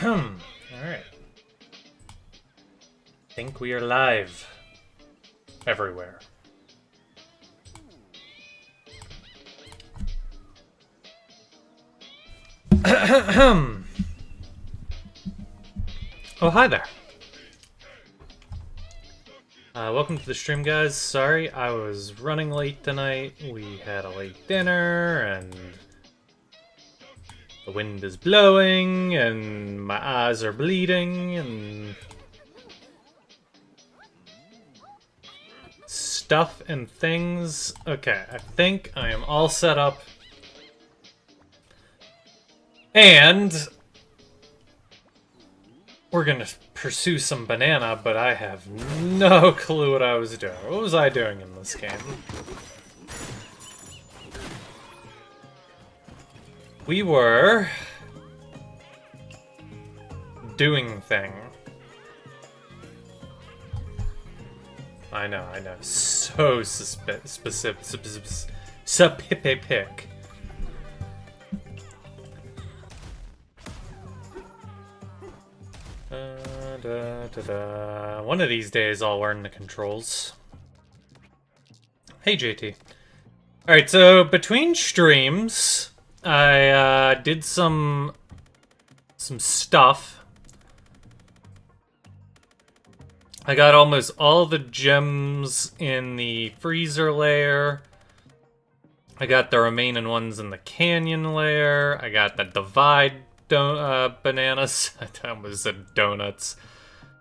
Alright. Think we are live. Everywhere. Oh, hi there. Welcome to the stream, guys. Sorry, I was running late tonight. We had a late dinner, and the wind is blowing, and my eyes are bleeding, and stuff and things. Okay, I think I am all set up. And we're gonna pursue some banana, but I have no clue what I was doing. What was I doing in this game? We were doing thing. I know. So specific. One of these days I'll learn the controls. Hey, JT. Alright, so between streams, I did some stuff. I got almost all the gems in the freezer layer. I got the remaining ones in the canyon layer. I got the divide bananas. I almost said donuts.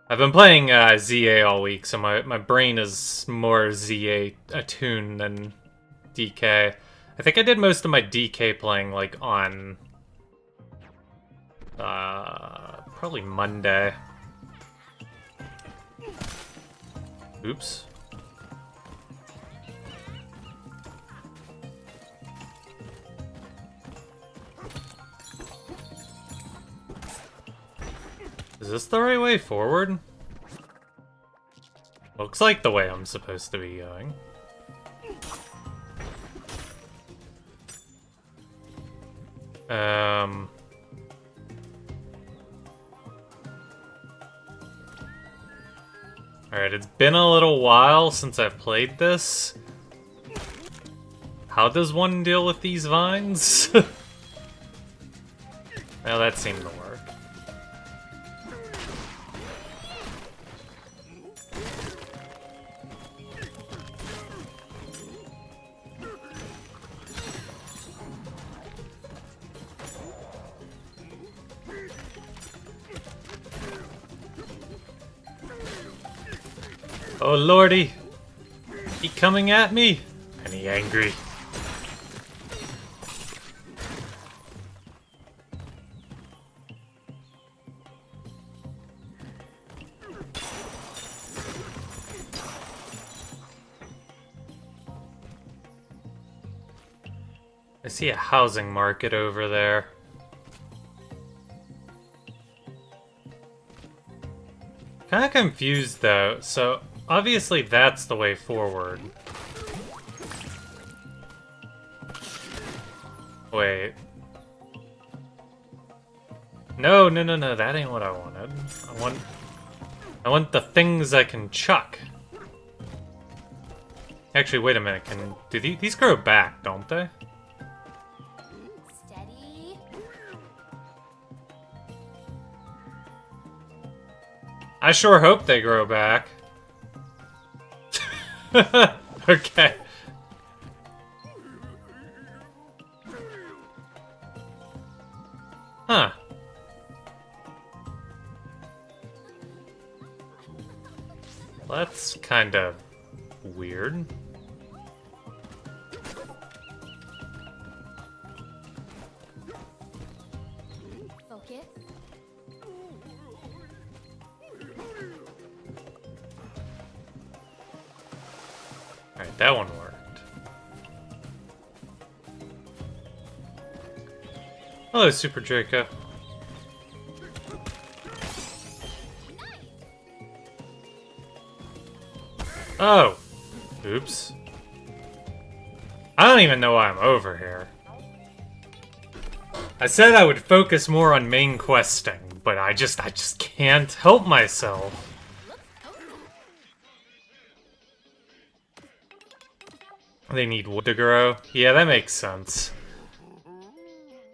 I've been playing ZA all week, so my brain is more ZA attuned than DK. I think I did most of my DK playing like on probably Monday. Oops. Is this the right way forward? Looks like the way I'm supposed to be going. Alright, it's been a little while since I've played this. How does one deal with these vines? Well, that seemed to work. Oh lordy! He coming at me? And he angry. I see a housing market over there. Kinda confused though, so obviously that's the way forward. Wait. No, that ain't what I wanted. I want the things I can chuck. Actually, wait a minute, do these grow back, don't they? Steady. I sure hope they grow back. Okay. Huh. That's kind of weird. Focus. Alright, that one worked. Hello, Super Draco. Oh! Oops. I don't even know why I'm over here. I said I would focus more on main questing, but I just can't help myself. They need wood to grow. Yeah, that makes sense.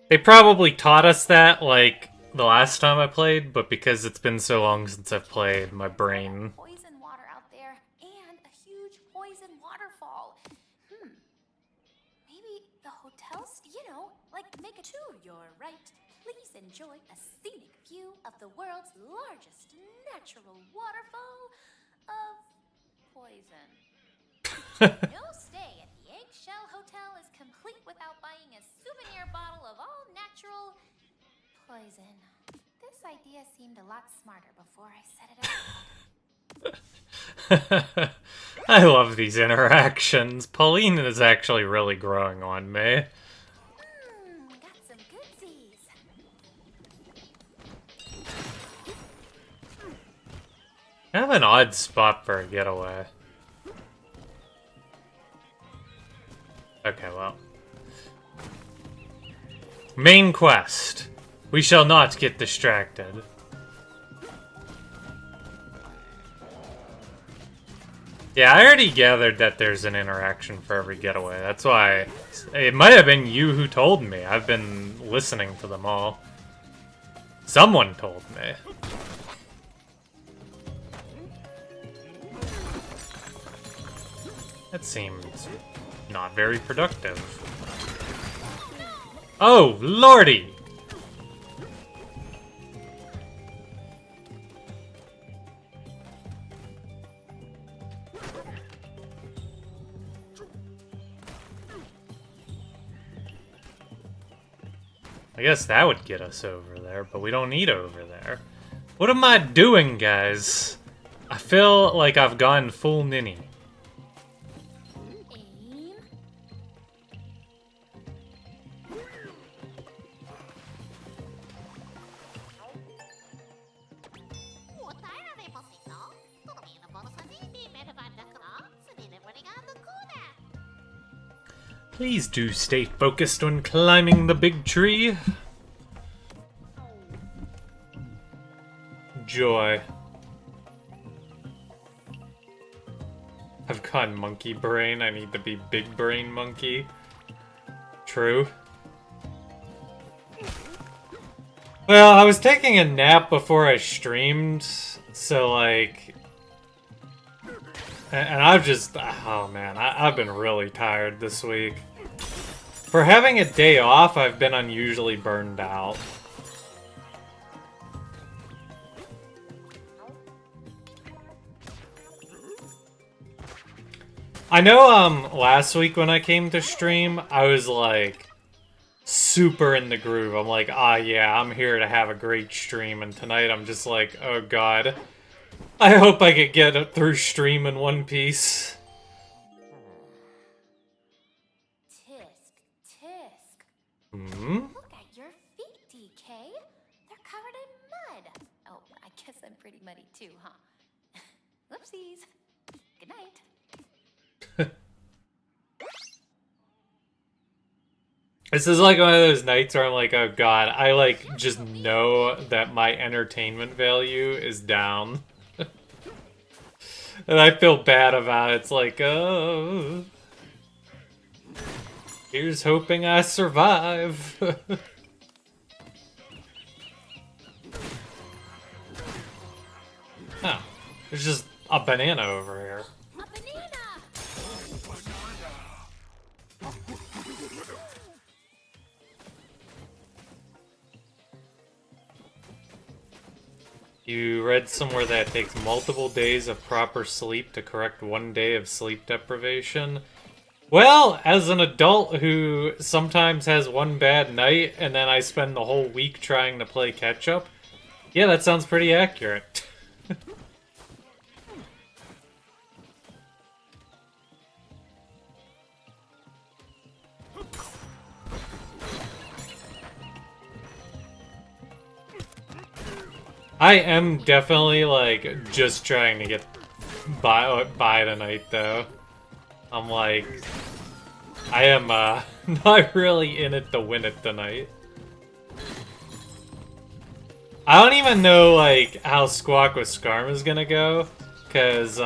They probably taught us that, like, the last time I played, but because it's been so long since I've played, my brain... Poison water out there and a huge poison waterfall. Maybe the hotels, like make a tour. You're right. Please enjoy a scenic view of the world's largest natural waterfall of poison. No stay at the Eggshell Hotel is complete without buying a souvenir bottle of all natural poison. This idea seemed a lot smarter before I said it out loud. I love these interactions. Pauline is actually really growing on me. Got some goodsies. I have an odd spot for a getaway. Okay, well. Main quest. We shall not get distracted. Yeah, I already gathered that there's an interaction for every getaway. That's why... It might have been you who told me. I've been listening to them all. Someone told me. That seems not very productive. Oh, lordy! I guess that would get us over there, but we don't need over there. What am I doing, guys? I feel like I've gone full ninny. Aim. Please do stay focused when climbing the big tree. Joy. I've gone monkey brain. I need to be big brain monkey. True. Well, I was taking a nap before I streamed, so like... And I've just... Oh man, I've been really tired this week. For having a day off, I've been unusually burned out. I know, last week when I came to stream, I was like... super in the groove. I'm like, ah yeah, I'm here to have a great stream, and tonight I'm just like, oh god. I hope I could get it through stream in one piece. Look at your feet, DK. They're covered in mud. Oh, I guess I'm pretty muddy too, huh? Whoopsies. Good night. This is like one of those nights where I'm like, oh god, I like just know that my entertainment value is down. And I feel bad about it. It's like, oh... Here's hoping I survive. Oh, there's just a banana over here. A banana! You read somewhere that it takes multiple days of proper sleep to correct 1 day of sleep deprivation. Well, as an adult who sometimes has one bad night and then I spend the whole week trying to play catch-up, yeah, that sounds pretty accurate. I am definitely, like, just trying to get by tonight, though. I'm like... I am, not really in it to win it tonight. I don't even know, like, how Squawk with Scarm is gonna go. Because,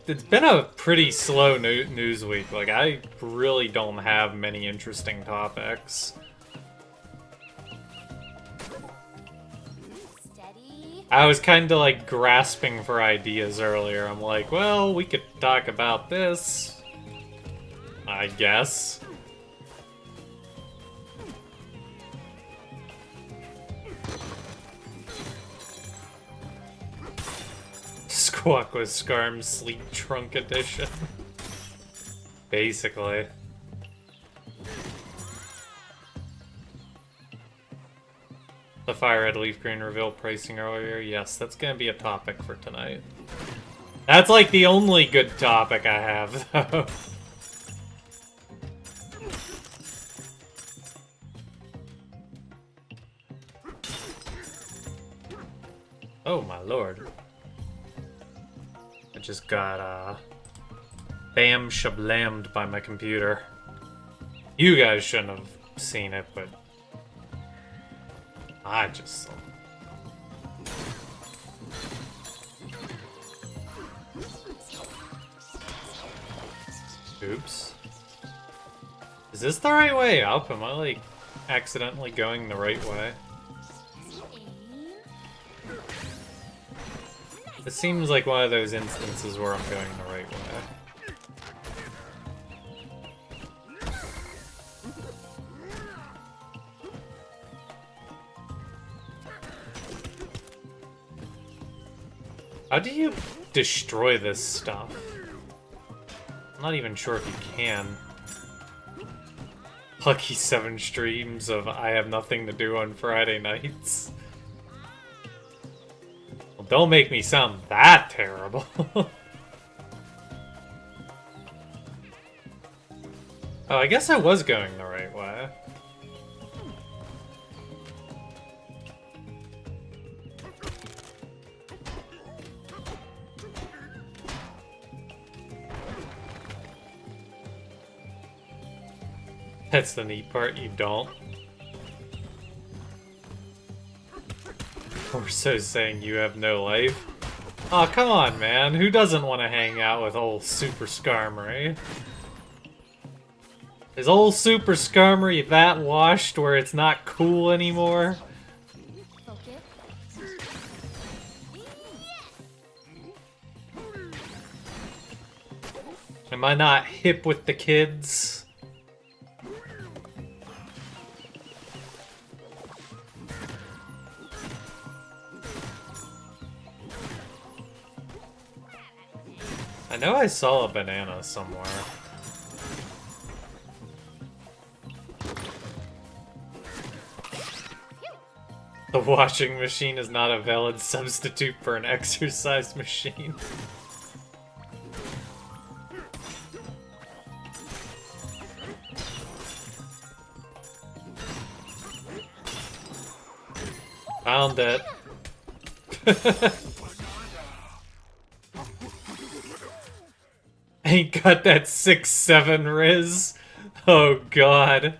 It's been a pretty slow news week. Like, I really don't have many interesting topics. Steady. I was kind of, like, grasping for ideas earlier. I'm like, well, we could talk about this, I guess. Squawk with Scarm Sleep Trunk Edition. Basically. The Fire Red Leaf Green reveal pricing earlier. Yes, that's gonna be a topic for tonight. That's like the only good topic I have, though. Oh my lord. I just got, bam shablammed by my computer. You guys shouldn't have seen it, but I just saw it. Oops. Is this the right way up? Am I, like, accidentally going the right way? It seems like one of those instances where I'm going the right way. How do you destroy this stuff? I'm not even sure if you can. Lucky 7 streams of I have nothing to do on Friday nights. Well, don't make me sound that terrible. Oh, I guess I was going the right way. That's the neat part, you don't. Or so saying you have no life. Aw, oh, come on, man. Who doesn't want to hang out with old Super Skarmory? Is old Super Skarmory that washed where it's not cool anymore? Am I not hip with the kids? I know I saw a banana somewhere. The washing machine is not a valid substitute for an exercise machine. Found it. Ain't got that 6-7 Riz. Oh god.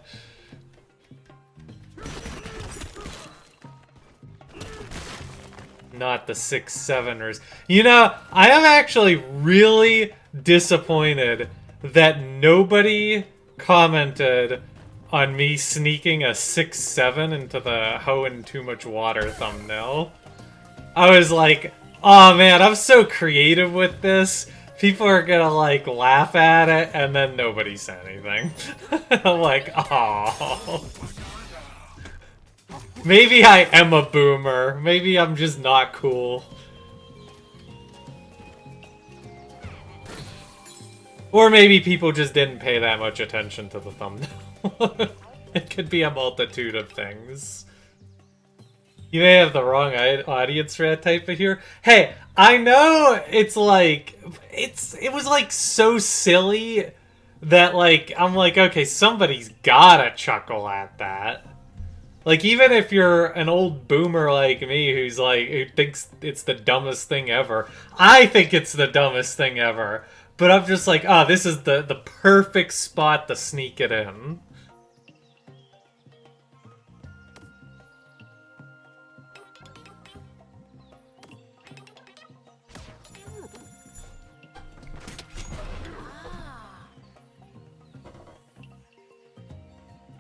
Not the 6-7 Riz. You know, I am actually really disappointed that nobody commented on me sneaking a 6-7 into the hoeing too much water thumbnail. I was like, oh man, I'm so creative with this. People are gonna, like, laugh at it, and then nobody said anything. I'm like, oh. Maybe I am a boomer. Maybe I'm just not cool. Or maybe people just didn't pay that much attention to the thumbnail. It could be a multitude of things. You may have the wrong audience for that type of humor. Hey, I know it's like... It was, like, so silly that, like, I'm like, okay, somebody's gotta chuckle at that. Like, even if you're an old boomer like me who's, like, who thinks it's the dumbest thing ever, I think it's the dumbest thing ever. But I'm just like, oh, this is the perfect spot to sneak it in.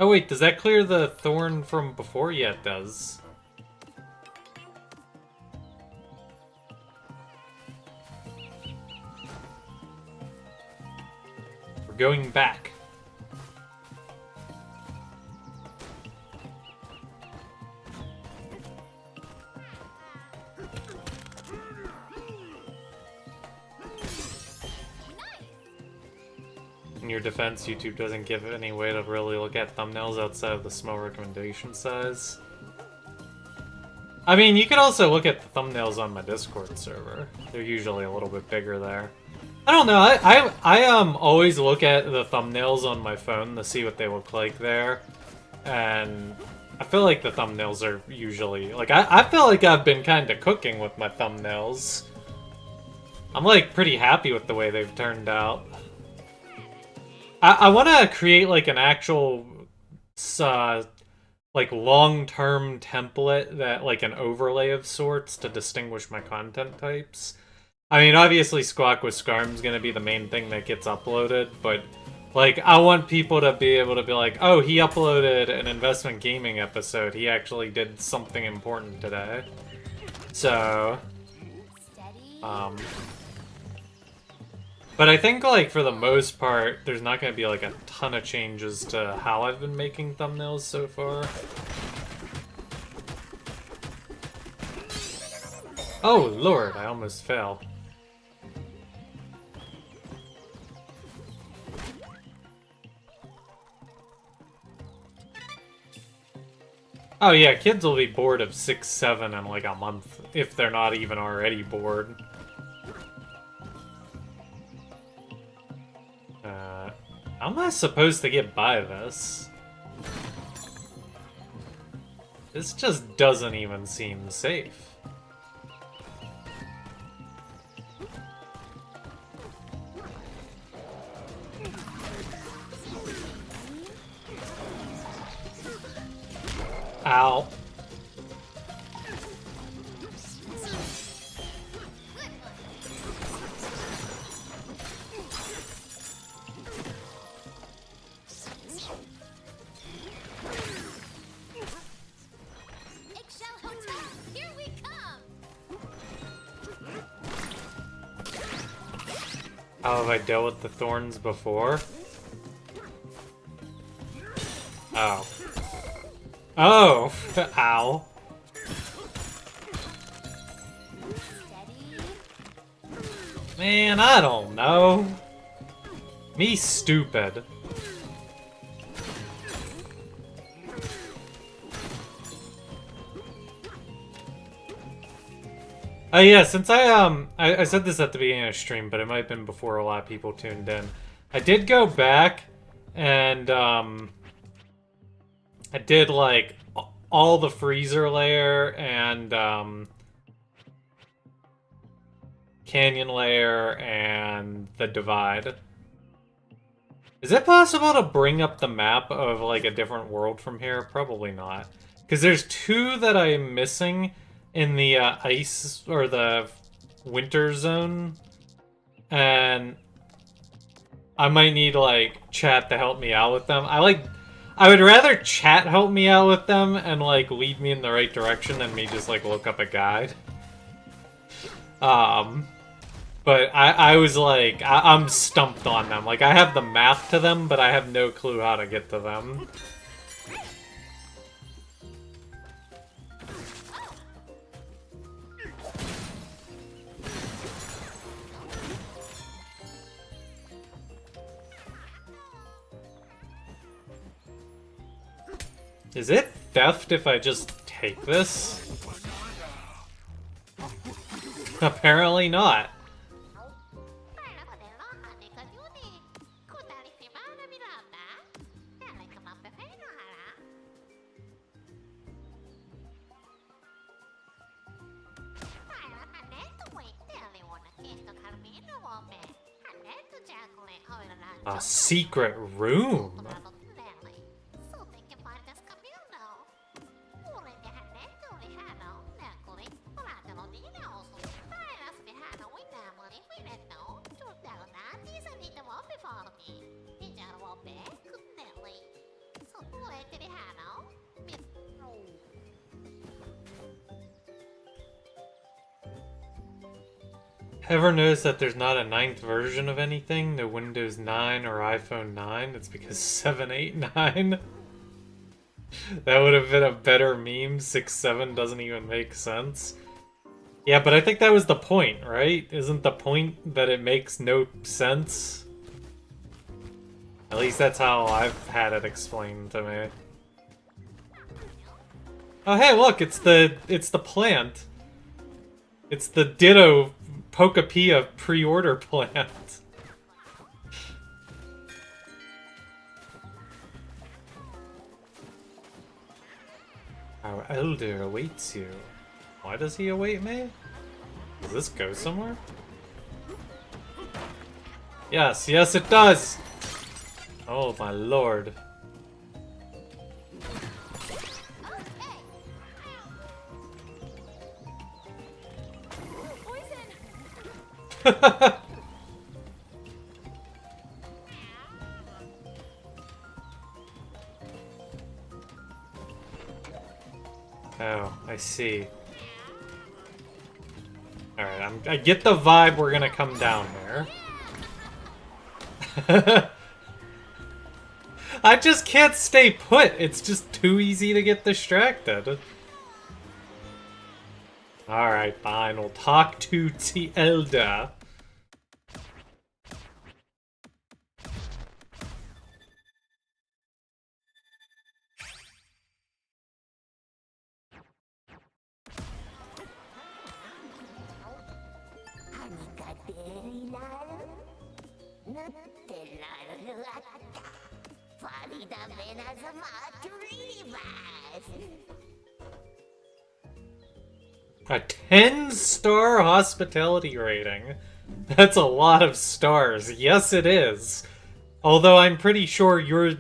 Oh wait, does that clear the thorn from before? Yeah, it does. We're going back. In your defense, YouTube doesn't give any way to really look at thumbnails outside of the small recommendation size. I mean, you could also look at the thumbnails on my Discord server. They're usually a little bit bigger there. I don't know, I always look at the thumbnails on my phone to see what they look like there. And I feel like the thumbnails are usually... Like, I feel like I've been kind of cooking with my thumbnails. I'm, like, pretty happy with the way they've turned out. I want to create, like, an actual, like, long-term template that, like, an overlay of sorts to distinguish my content types. I mean, obviously Squawk with Scarm's gonna be the main thing that gets uploaded, but, like, I want people to be able to be like, oh, he uploaded an investment gaming episode. He actually did something important today. So, but I think, like, for the most part, there's not going to be, like, a ton of changes to how I've been making thumbnails so far. Oh, Lord, I almost fell. Oh, yeah, kids will be bored of 6-7 in, like, a month, if they're not even already bored. How am I supposed to get by this? This just doesn't even seem safe. Ow. How have I dealt with the thorns before? Oh. Oh! Ow. Man, I don't know. Me stupid. Yeah, since I said this at the beginning of the stream, but it might have been before a lot of people tuned in. I did go back and, I did, like, all the freezer layer and, canyon layer and the divide. Is it possible to bring up the map of, like, a different world from here? Probably not. Because there's two that I'm missing in the ice or the winter zone, and I might need, like, chat to help me out with them. I would rather chat help me out with them and, like, lead me in the right direction than me just, like, look up a guide. But I was like, I'm stumped on them. Like, I have the map to them, but I have no clue how to get to them. Is it theft if I just take this? Apparently not. A secret room. Ever notice that there's not a 9th version of anything? No Windows 9 or iPhone 9? It's because 789. That would have been a better meme. 6.7 doesn't even make sense. Yeah, but I think that was the point, right? Isn't the point that it makes no sense? At least that's how I've had it explained to me. Oh hey, look, it's the plant. It's the Ditto Pokapia pre-order plant. Our elder awaits you. Why does he await me? Does this go somewhere? Yes, yes it does! Oh my lord. Oh, I see. Alright, I get the vibe we're gonna come down there. I just can't stay put. It's just too easy to get distracted. Alright, fine. We'll talk to the elder. A 10-star hospitality rating. That's a lot of stars. Yes, it is. Although I'm pretty sure your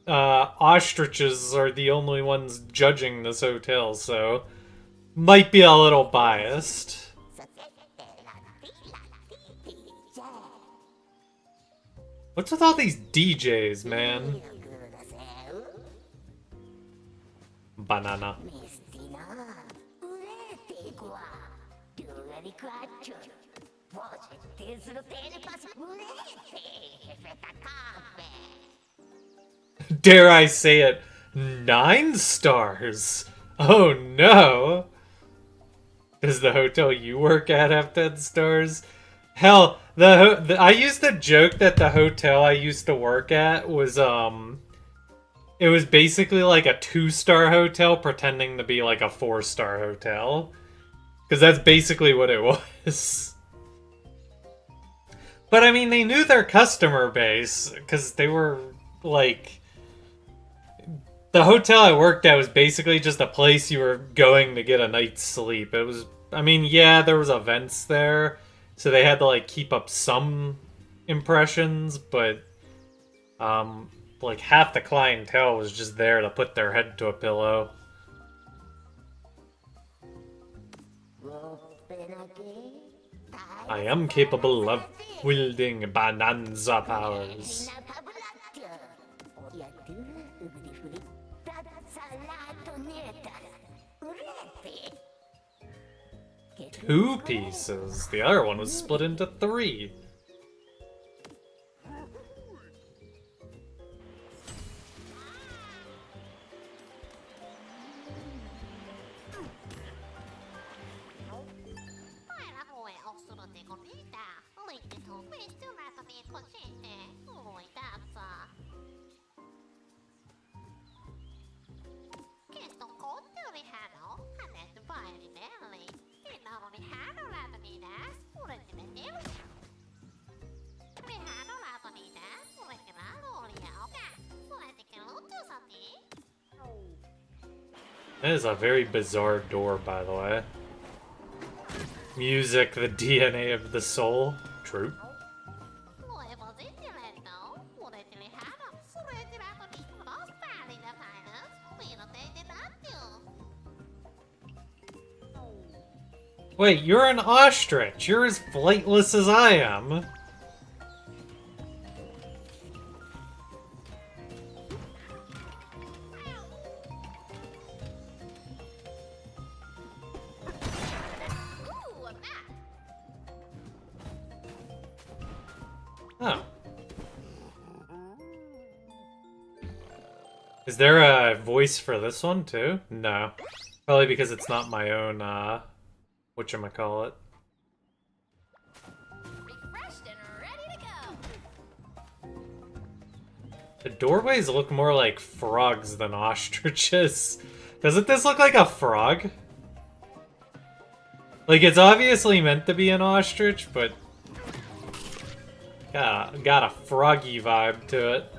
ostriches are the only ones judging this hotel, so might be a little biased. What's with all these DJs, man? Banana. Dare I say it, 9 stars? Oh no! Does the hotel you work at have 10 stars? Hell, I used to joke that the hotel I used to work at was, it was basically like a 2-star hotel pretending to be like a 4-star hotel. Because that's basically what it was. But I mean, they knew their customer base, because they were, like... The hotel I worked at was basically just a place you were going to get a night's sleep. It was... I mean, yeah, there was events there, so they had to, like, keep up some impressions, but... like, half the clientele was just there to put their head to a pillow. I am capable of wielding Bananza powers. 2 pieces. The other one was split into 3. That is a very bizarre door, by the way. Music, the DNA of the soul. True. Wait, you're an ostrich. You're as flightless as I am. Is there a voice for this one too? No. Probably because it's not my own, whatchamacallit. Refreshed and ready to go. The doorways look more like frogs than ostriches. Doesn't this look like a frog? Like, it's obviously meant to be an ostrich, but... got a froggy vibe to it.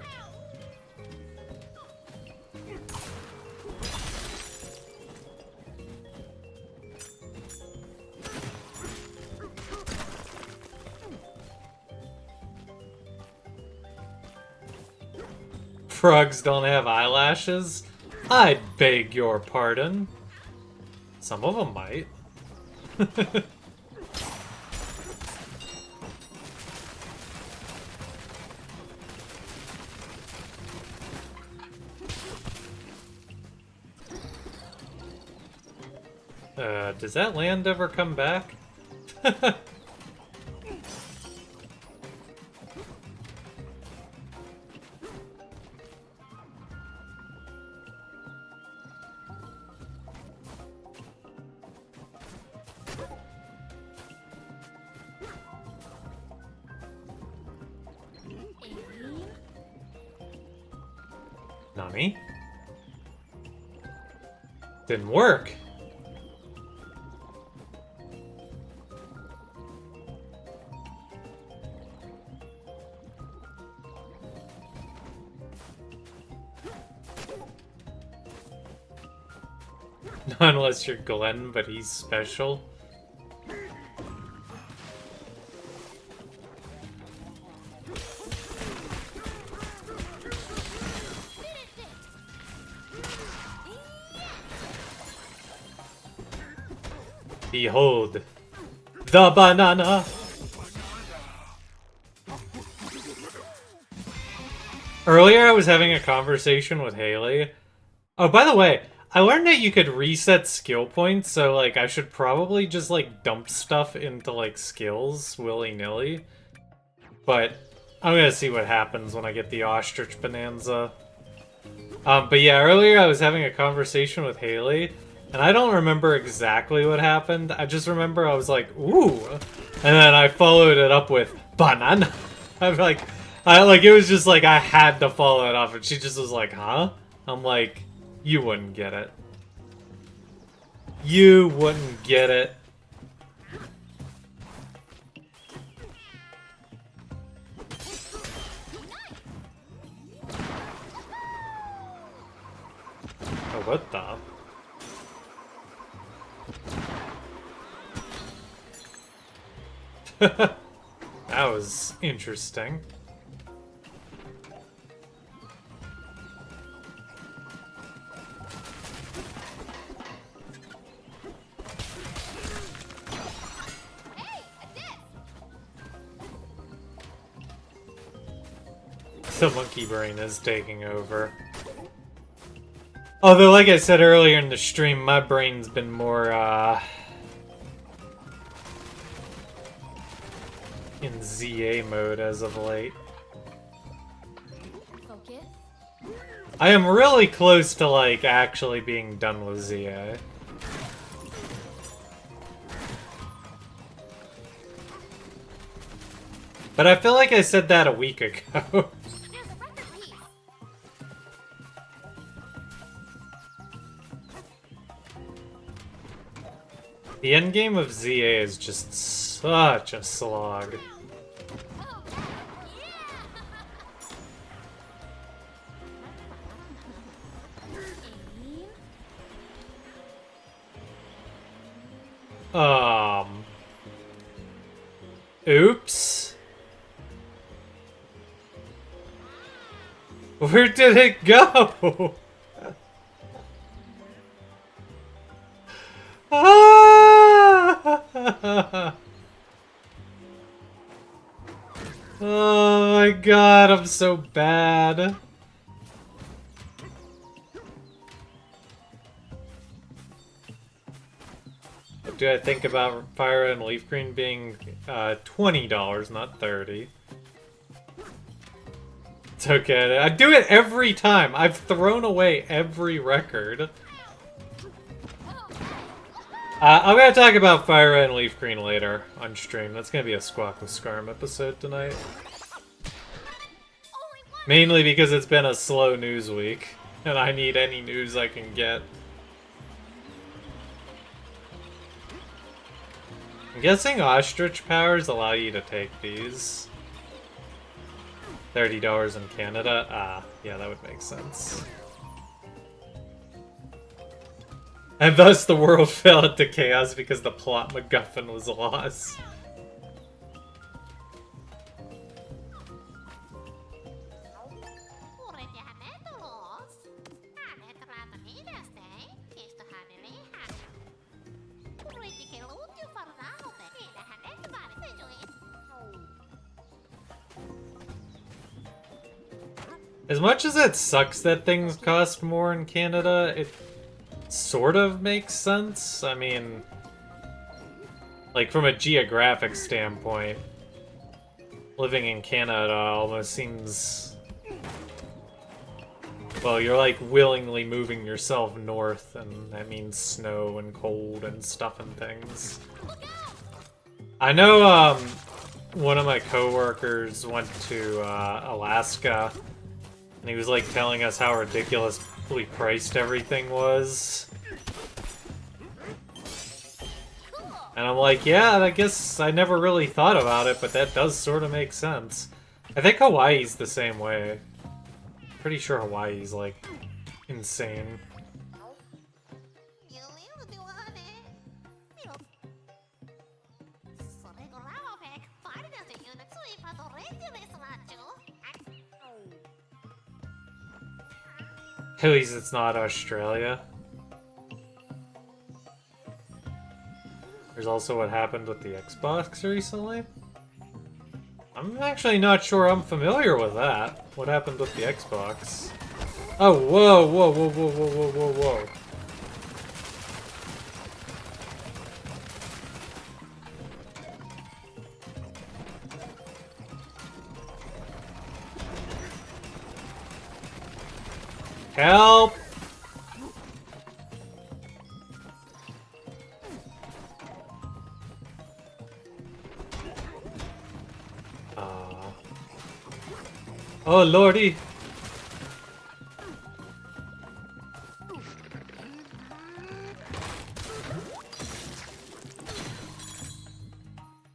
Frogs don't have eyelashes? I beg your pardon. Some of them might. Does that land ever come back? Nani? Didn't work. Not unless you're Glenn, but he's special. Behold, the banana! Earlier I was having a conversation with Haley. Oh, by the way, I learned that you could reset skill points, so, like, I should probably just, like, dump stuff into, like, skills willy-nilly. But I'm gonna see what happens when I get the ostrich Bananza. But yeah, earlier I was having a conversation with Haley, and I don't remember exactly what happened. I just remember I was like, ooh! And then I followed it up with, banana! I'm like, it was just like, I had to follow it off, and she just was like, huh? I'm like, you wouldn't get it. You wouldn't get it. Oh, what the? That was interesting. The monkey brain is taking over. Although, like I said earlier in the stream, my brain's been more, in ZA mode as of late. Focus. I am really close to, like, actually being done with ZA. But I feel like I said that a week ago. There's a record piece. The endgame of ZA is just such a slog. Oh, yeah. Aim. Oops. Where did it go? Ah! Oh my god, I'm so bad. What do I think about Fire and Leaf Green being $20, not $30? It's okay. I do it every time. I've thrown away every record. I'm gonna talk about Fire Red and Leaf Green later on stream. That's gonna be a Squawk with Scarm episode tonight. Mainly because it's been a slow news week, and I need any news I can get. I'm guessing ostrich powers allow you to take these. $30 in Canada? Ah, yeah, that would make sense. And thus the world fell into chaos because the plot MacGuffin was lost. As much as it sucks that things cost more in Canada, it sort of makes sense. I mean, like from a geographic standpoint, living in Canada almost seems... Well, you're like willingly moving yourself north, and that means snow and cold and stuff and things. I know one of my coworkers went to Alaska, and he was like telling us how ridiculously priced everything was. And I'm like, yeah, I guess I never really thought about it, but that does sort of make sense. I think Hawaii's the same way. Pretty sure Hawaii's like insane. At least it's not Australia. There's also what happened with the Xbox recently. I'm actually not sure I'm familiar with that. What happened with the Xbox? Oh, whoa, whoa, whoa, whoa, whoa, whoa, whoa, whoa. Help! Oh lordy!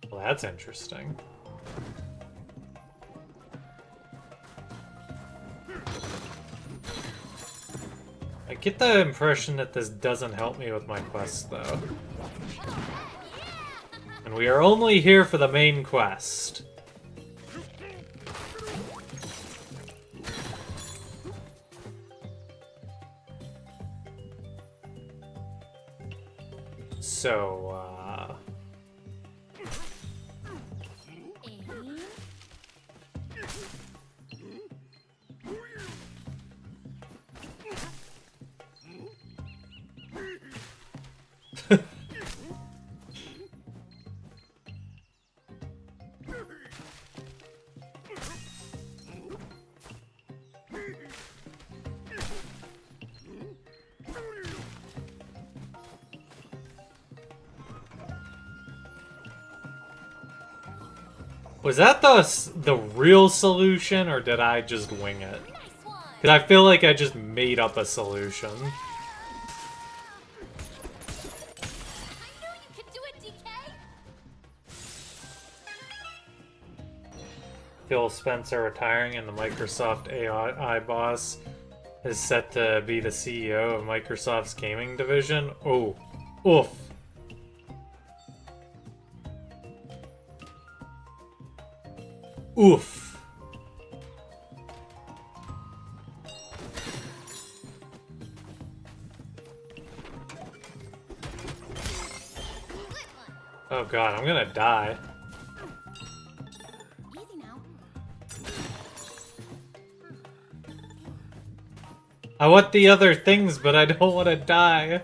Well, that's interesting. I get the impression that this doesn't help me with my quest, though. And we are only here for the main quest. So, was that the real solution, or did I just wing it? Because I feel like I just made up a solution. Phil Spencer retiring, and the Microsoft AI boss is set to be the CEO of Microsoft's gaming division. Oh, oof. Oof. Oh god, I'm gonna die. Easy now. I want the other things, but I don't want to die.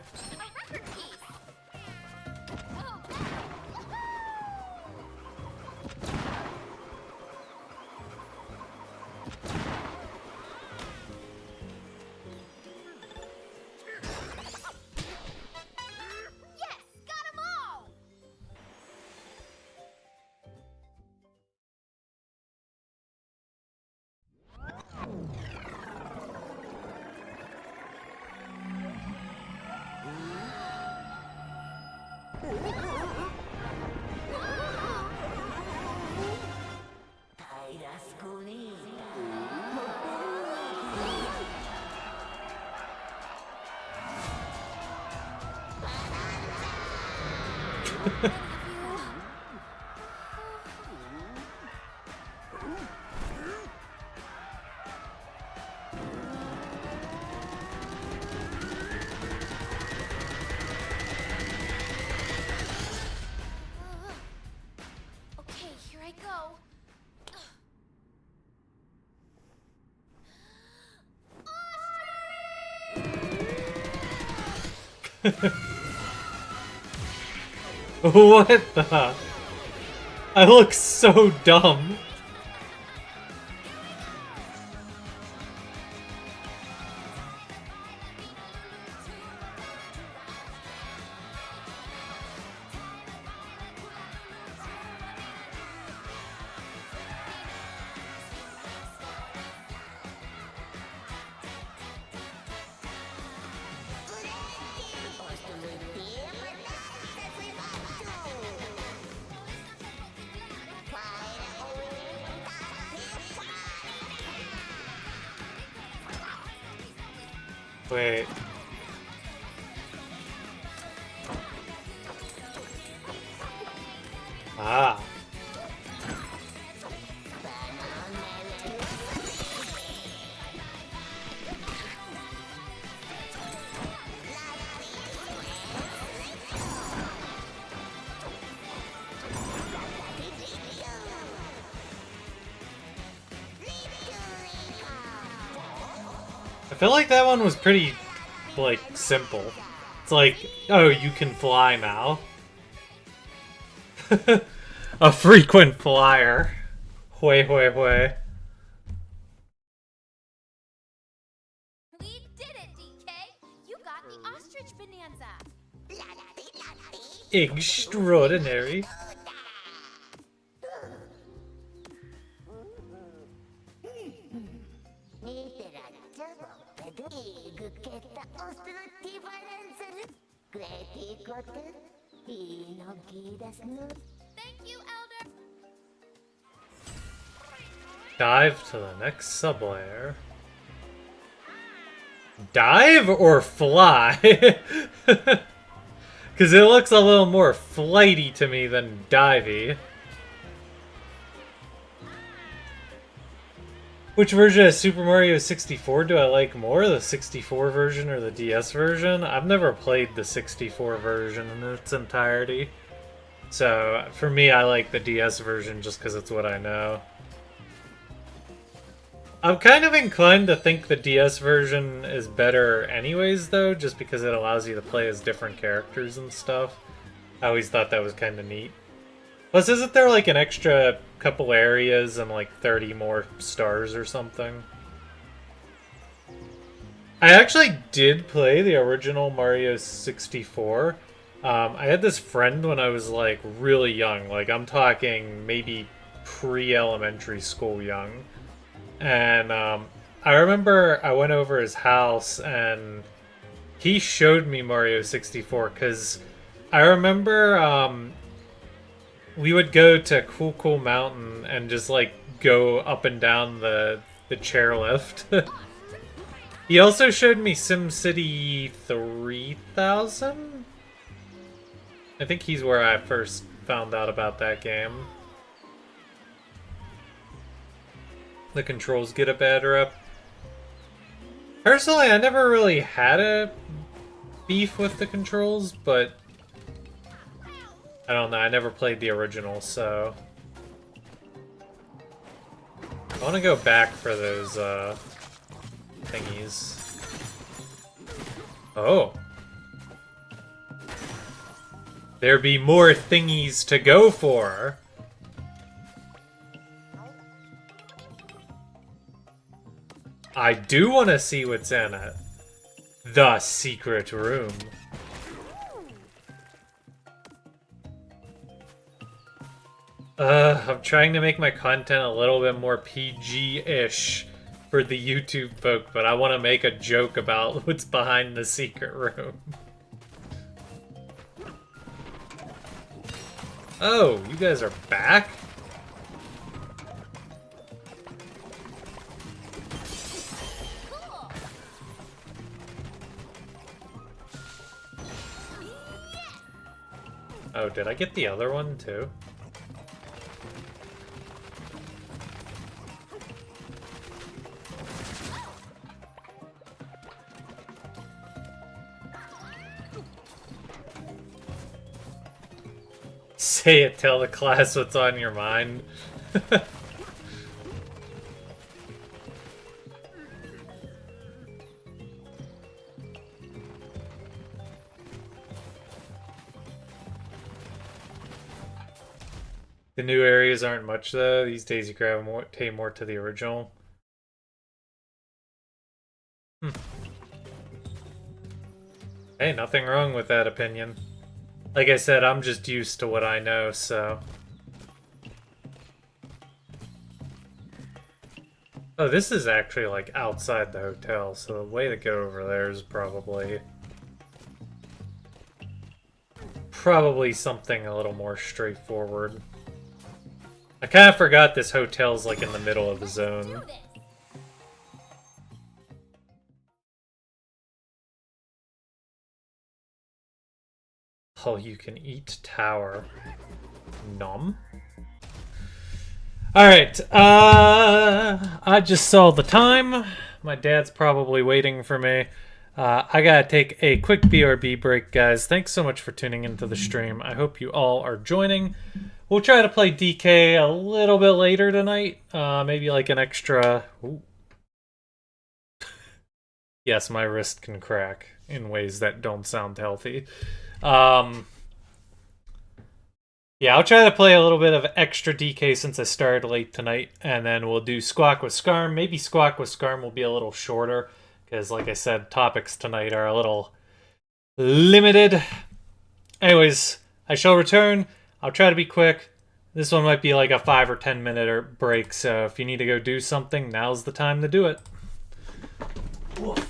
Okay, here I go. What the? I look so dumb. Wait. Ah. I feel like that one was pretty, like, simple. It's like, oh, you can fly now. A frequent flyer. Hui hui hui. We did it, DK! You got the ostrich bonanza! Extraordinary. Thank you, Elder! Dive to the next sublayer. Dive or fly? Because it looks a little more flighty to me than divey. Which version of Super Mario 64 do I like more? The 64 version or the DS version? I've never played the 64 version in its entirety. So, for me, I like the DS version just because it's what I know. I'm kind of inclined to think the DS version is better anyways, though, just because it allows you to play as different characters and stuff. I always thought that was kind of neat. Plus, isn't there like an extra couple areas and like 30 more stars or something? I actually did play the original Mario 64. I had this friend when I was like really young, like I'm talking maybe pre-elementary school young. And I remember I went over his house and he showed me Mario 64 because I remember we would go to Cool Cool Mountain and just like go up and down the chairlift. He also showed me SimCity 3000. I think he's where I first found out about that game. The controls get a bad rep. Personally, I never really had a beef with the controls, but I don't know, I never played the original, so I want to go back for those thingies. Oh. There be more thingies to go for. I do want to see what's in it. The secret room. I'm trying to make my content a little bit more PG-ish for the YouTube folk, but I want to make a joke about what's behind the secret room. Oh, you guys are back? Cool. Oh, did I get the other one too? Say it, tell the class what's on your mind. The new areas aren't much though. These days you gravitate more to the original. Hmm. Hey, nothing wrong with that opinion. Like I said, I'm just used to what I know, so... Oh, this is actually, like, outside the hotel, so the way to go over there is probably... Probably something a little more straightforward. I kind of forgot this hotel's, like, in the middle of the zone. Oh, you can eat tower. Nom? Alright, I just saw the time. My dad's probably waiting for me. I gotta take a quick BRB break, guys. Thanks so much for tuning into the stream. I hope you all are joining. We'll try to play DK a little bit later tonight. Maybe like an extra... Ooh. Yes, my wrist can crack in ways that don't sound healthy. Yeah, I'll try to play a little bit of extra DK since I started late tonight, and then we'll do Squawk with Scarm. Maybe Squawk with Scarm will be a little shorter, because like I said, topics tonight are a little limited. Anyways, I shall return. I'll try to be quick. This one might be like a 5 or 10 minute break, so if you need to go do something, now's the time to do it. Woof.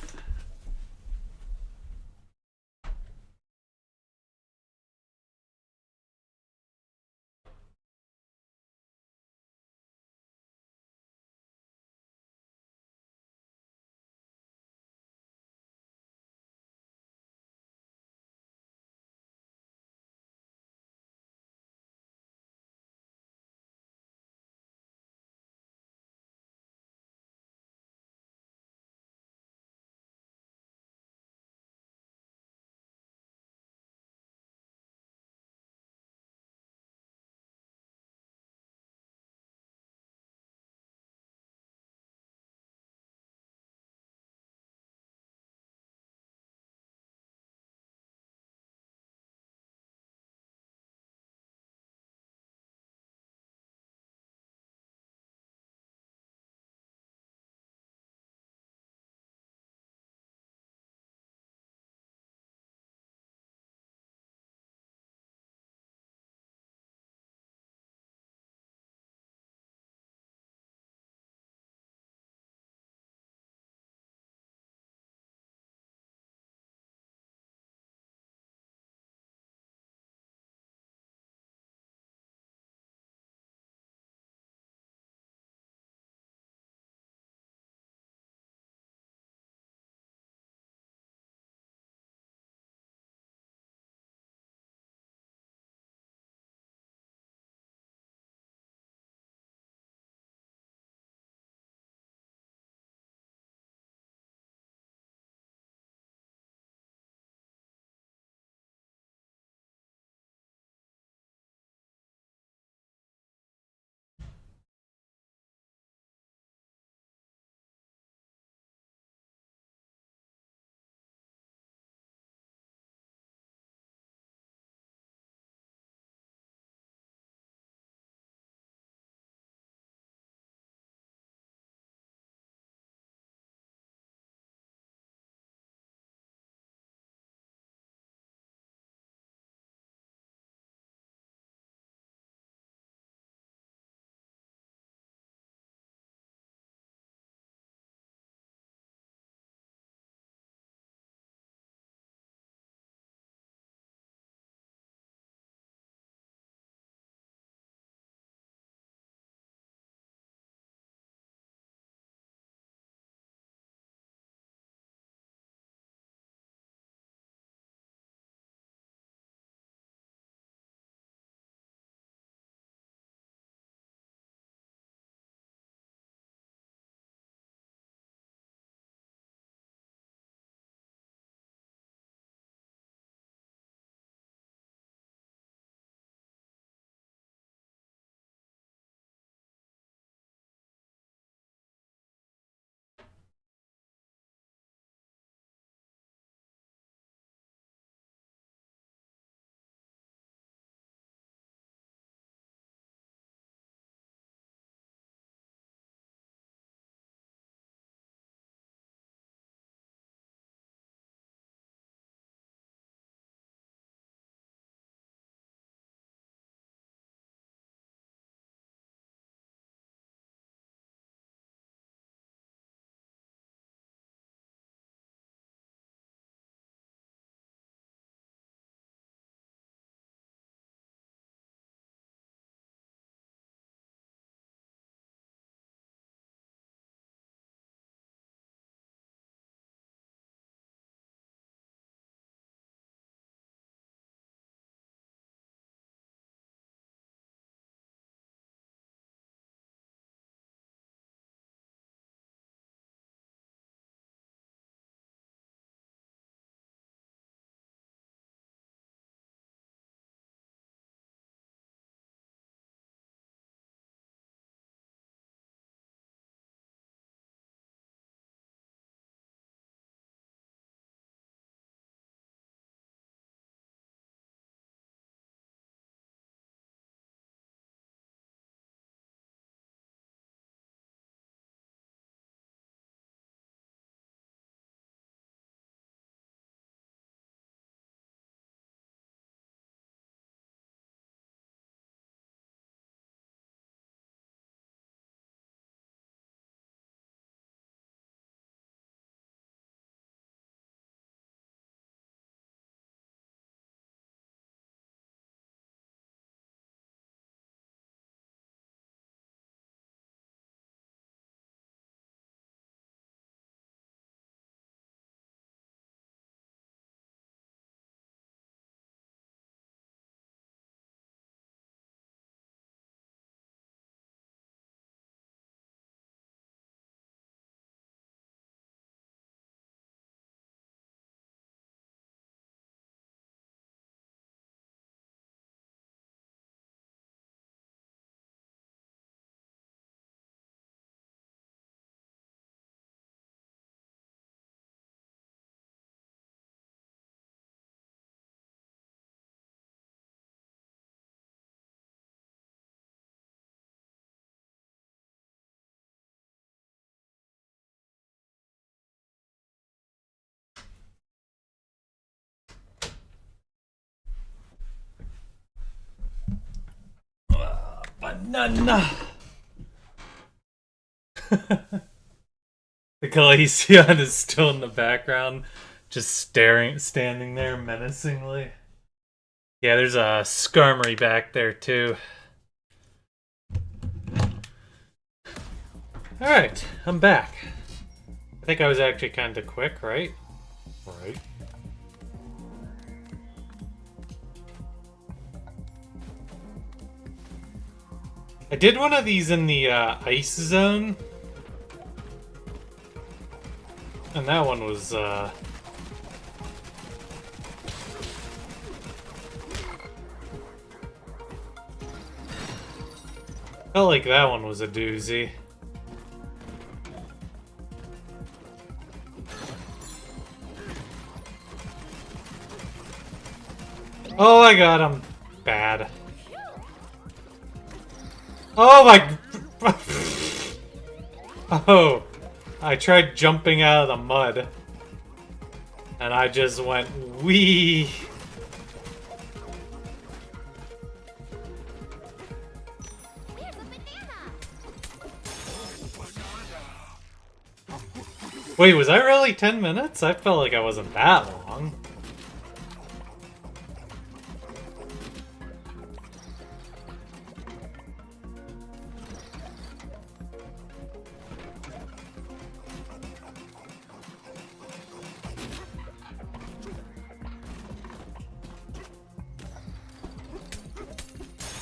no. The Galician is still in the background, just standing there menacingly. Yeah, there's a Skarmory back there too. Alright, I'm back. I think I was actually kind of quick, right? Right. I did one of these in the ice zone. And that one was, felt like that one was a doozy. Oh my god, I'm bad. Oh my... Oh, I tried jumping out of the mud. And I just went, wee. Wait, was that really 10 minutes? I felt like I wasn't that long.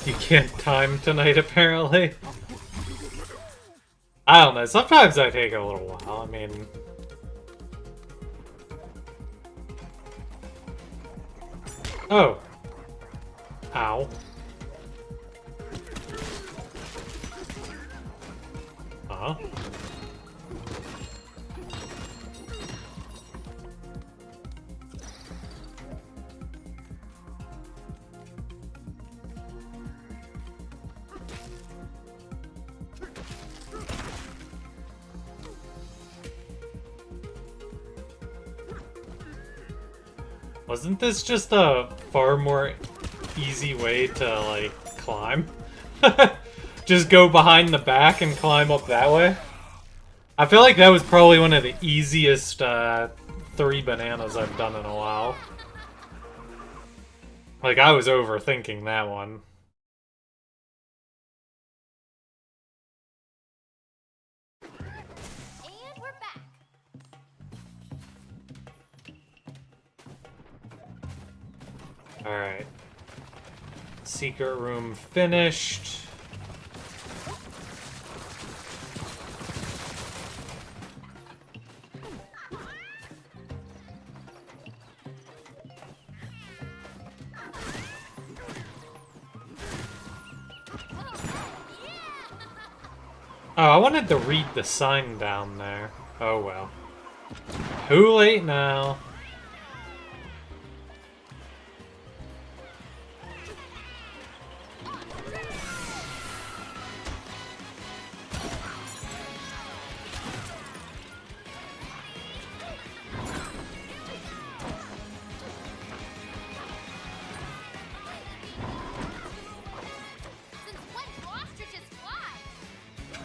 You can't time tonight, apparently. I don't know, sometimes I take a little while, I mean... Oh. Ow. Huh? Wasn't this just a far more easy way to, like, climb? Just go behind the back and climb up that way? I feel like that was probably one of the easiest 3 bananas I've done in a while. Like, I was overthinking that one. And we're back. Alright. Secret room finished. Oh, I wanted to read the sign down there. Oh well. Too late now.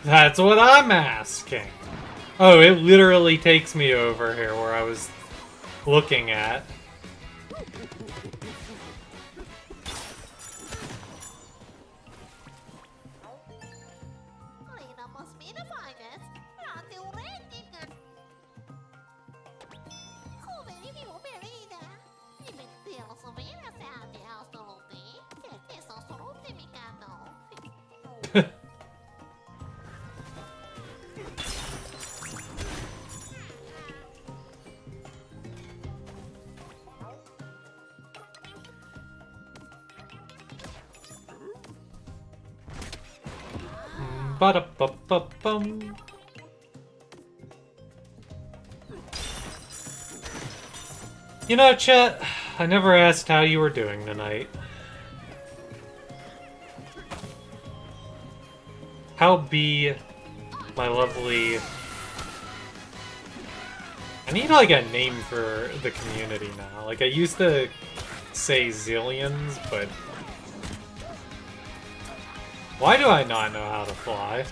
That's what I'm asking. Oh, it literally takes me over here where I was looking at. Ba-da-ba-ba-bum. You know, chat, I never asked how you were doing tonight. How be my lovely... I need, like, a name for the community now. Like, I used to say zillions, but... Why do I not know how to fly?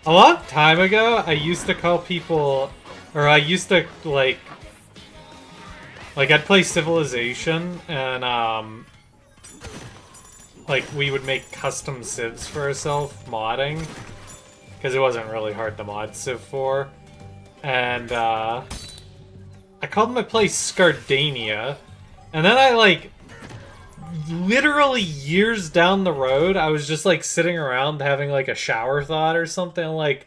A long time ago, I used to call people, or I used to, like I'd play Civilization, and, like, we would make custom civs for ourselves, modding, because it wasn't really hard to mod civ for, and, I called my place Scardania, and then I, like, literally years down the road, I was just, like, sitting around having, like, a shower thought or something, like,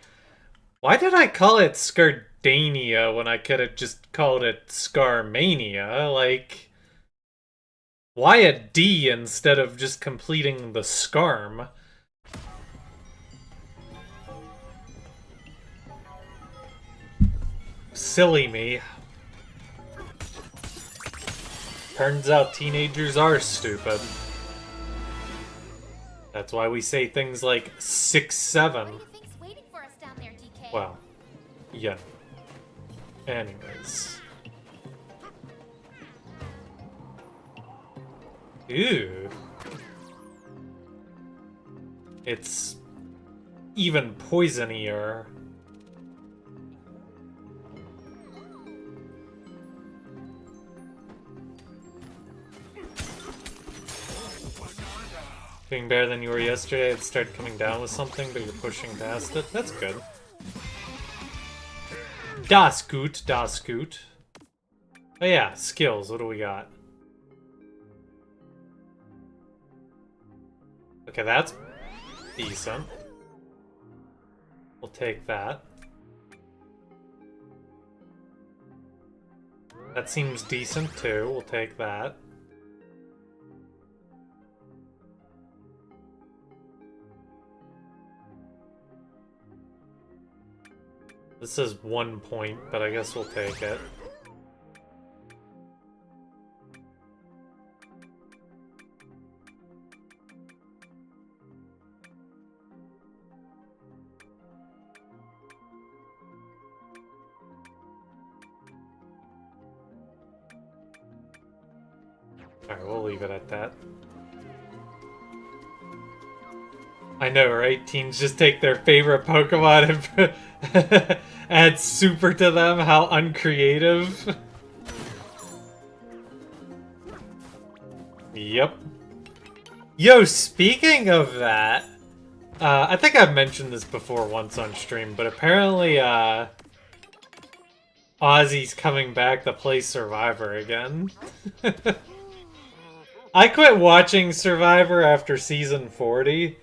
why did I call it Scardania when I could have just called it Scarmania? Like, why a D instead of just completing the Scarm? Silly me. Turns out teenagers are stupid. That's why we say things like 6-7. What do you think's waiting for us down there, DK? Well, yeah. Anyways. Ew. It's even poisonier. Being better than you were yesterday, it started coming down with something, but you're pushing past it. That's good. Das gut, das gut. Oh yeah, skills, what do we got? Okay, that's decent. We'll take that. That seems decent too, we'll take that. This is 1 point, but I guess we'll take it. Alright, we'll leave it at that. I know, right? Teens just take their favorite Pokemon and add super to them. How uncreative. Yep. Yo, speaking of that, I think I've mentioned this before once on stream, but apparently, Ozzy's coming back to play Survivor again. I quit watching Survivor after season 40.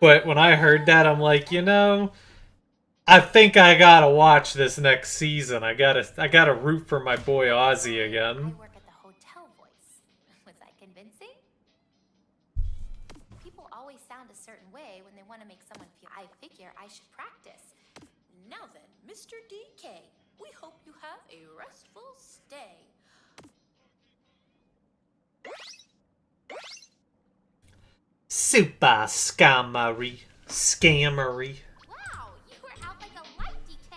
But when I heard that, I'm like, you know, I think I gotta watch this next season. I gotta root for my boy Ozzy again. I work at the hotel voice. Was I convincing? People always sound a certain way when they want to make someone feel. I figure I should practice. Now then, Mr. DK, we hope you have a restful stay. Super scammery. Scammery. Wow, you were out like a light, DK.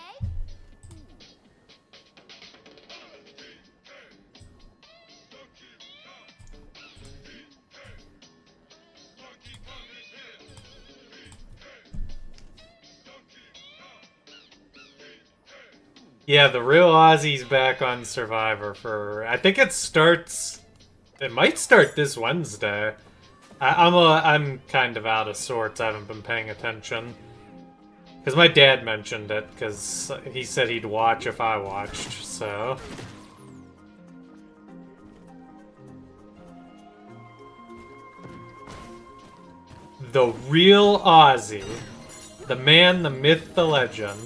Yeah, the real Ozzy's back on Survivor for... I think it starts... It might start this Wednesday. I'm kind of out of sorts. I haven't been paying attention. Because my dad mentioned it, because he said he'd watch if I watched, so... The real Ozzy. The man, the myth, the legend.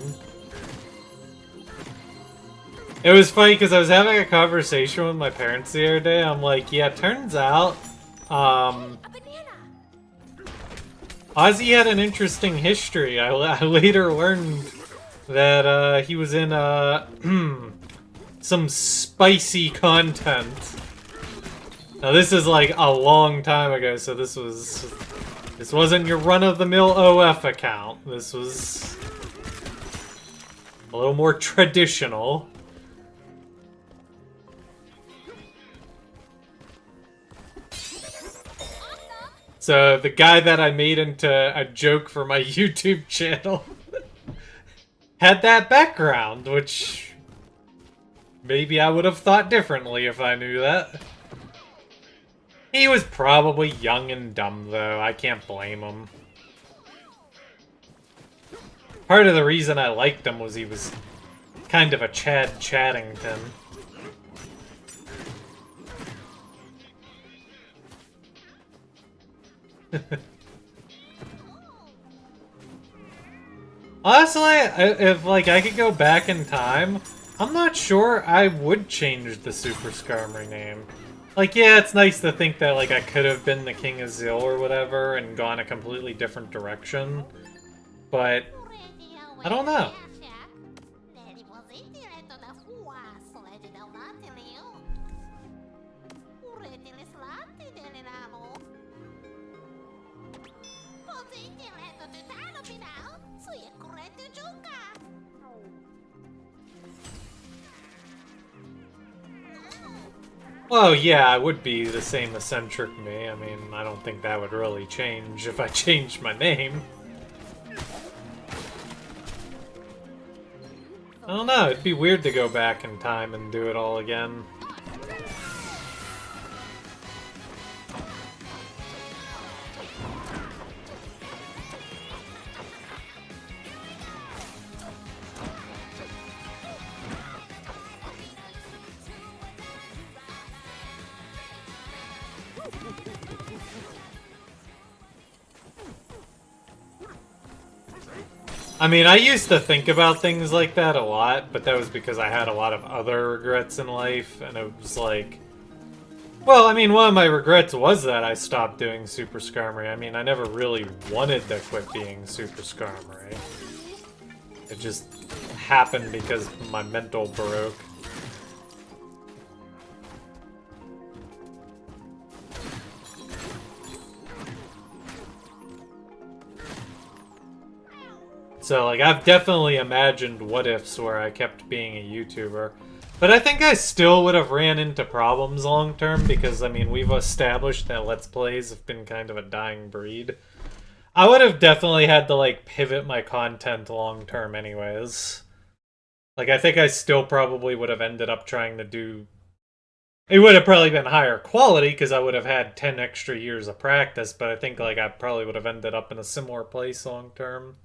It was funny because I was having a conversation with my parents the other day. I'm like, yeah, turns out, Ozzy had an interesting history. I later learned that he was in some spicy content. Now this is like a long time ago, so this This wasn't your run-of-the-mill OF account. This was a little more traditional. So the guy that I made into a joke for my YouTube channel had that background, which maybe I would have thought differently if I knew that. He was probably young and dumb, though. I can't blame him. Part of the reason I liked him was he was kind of a Chad Chaddington. Honestly, if like I could go back in time, I'm not sure I would change the Super Skarmory name. Like, yeah, it's nice to think that like I could have been the King of Zil or whatever and gone a completely different direction, but I don't know. Well, yeah, I would be the same eccentric me. I mean, I don't think that would really change if I changed my name. I don't know, it'd be weird to go back in time and do it all again. I mean, I used to think about things like that a lot, but that was because I had a lot of other regrets in life, and it was like... Well, I mean, one of my regrets was that I stopped doing Super Skarmory. I mean, I never really wanted to quit being Super Skarmory. It just happened because my mental broke. So, like, I've definitely imagined what-ifs where I kept being a YouTuber. But I think I still would have ran into problems long-term because, I mean, we've established that Let's Plays have been kind of a dying breed. I would have definitely had to, like, pivot my content long-term anyways. Like, I think I still probably would have ended up trying to do... It would have probably been higher quality because I would have had 10 extra years of practice, but I think, like, I probably would have ended up in a similar place long-term.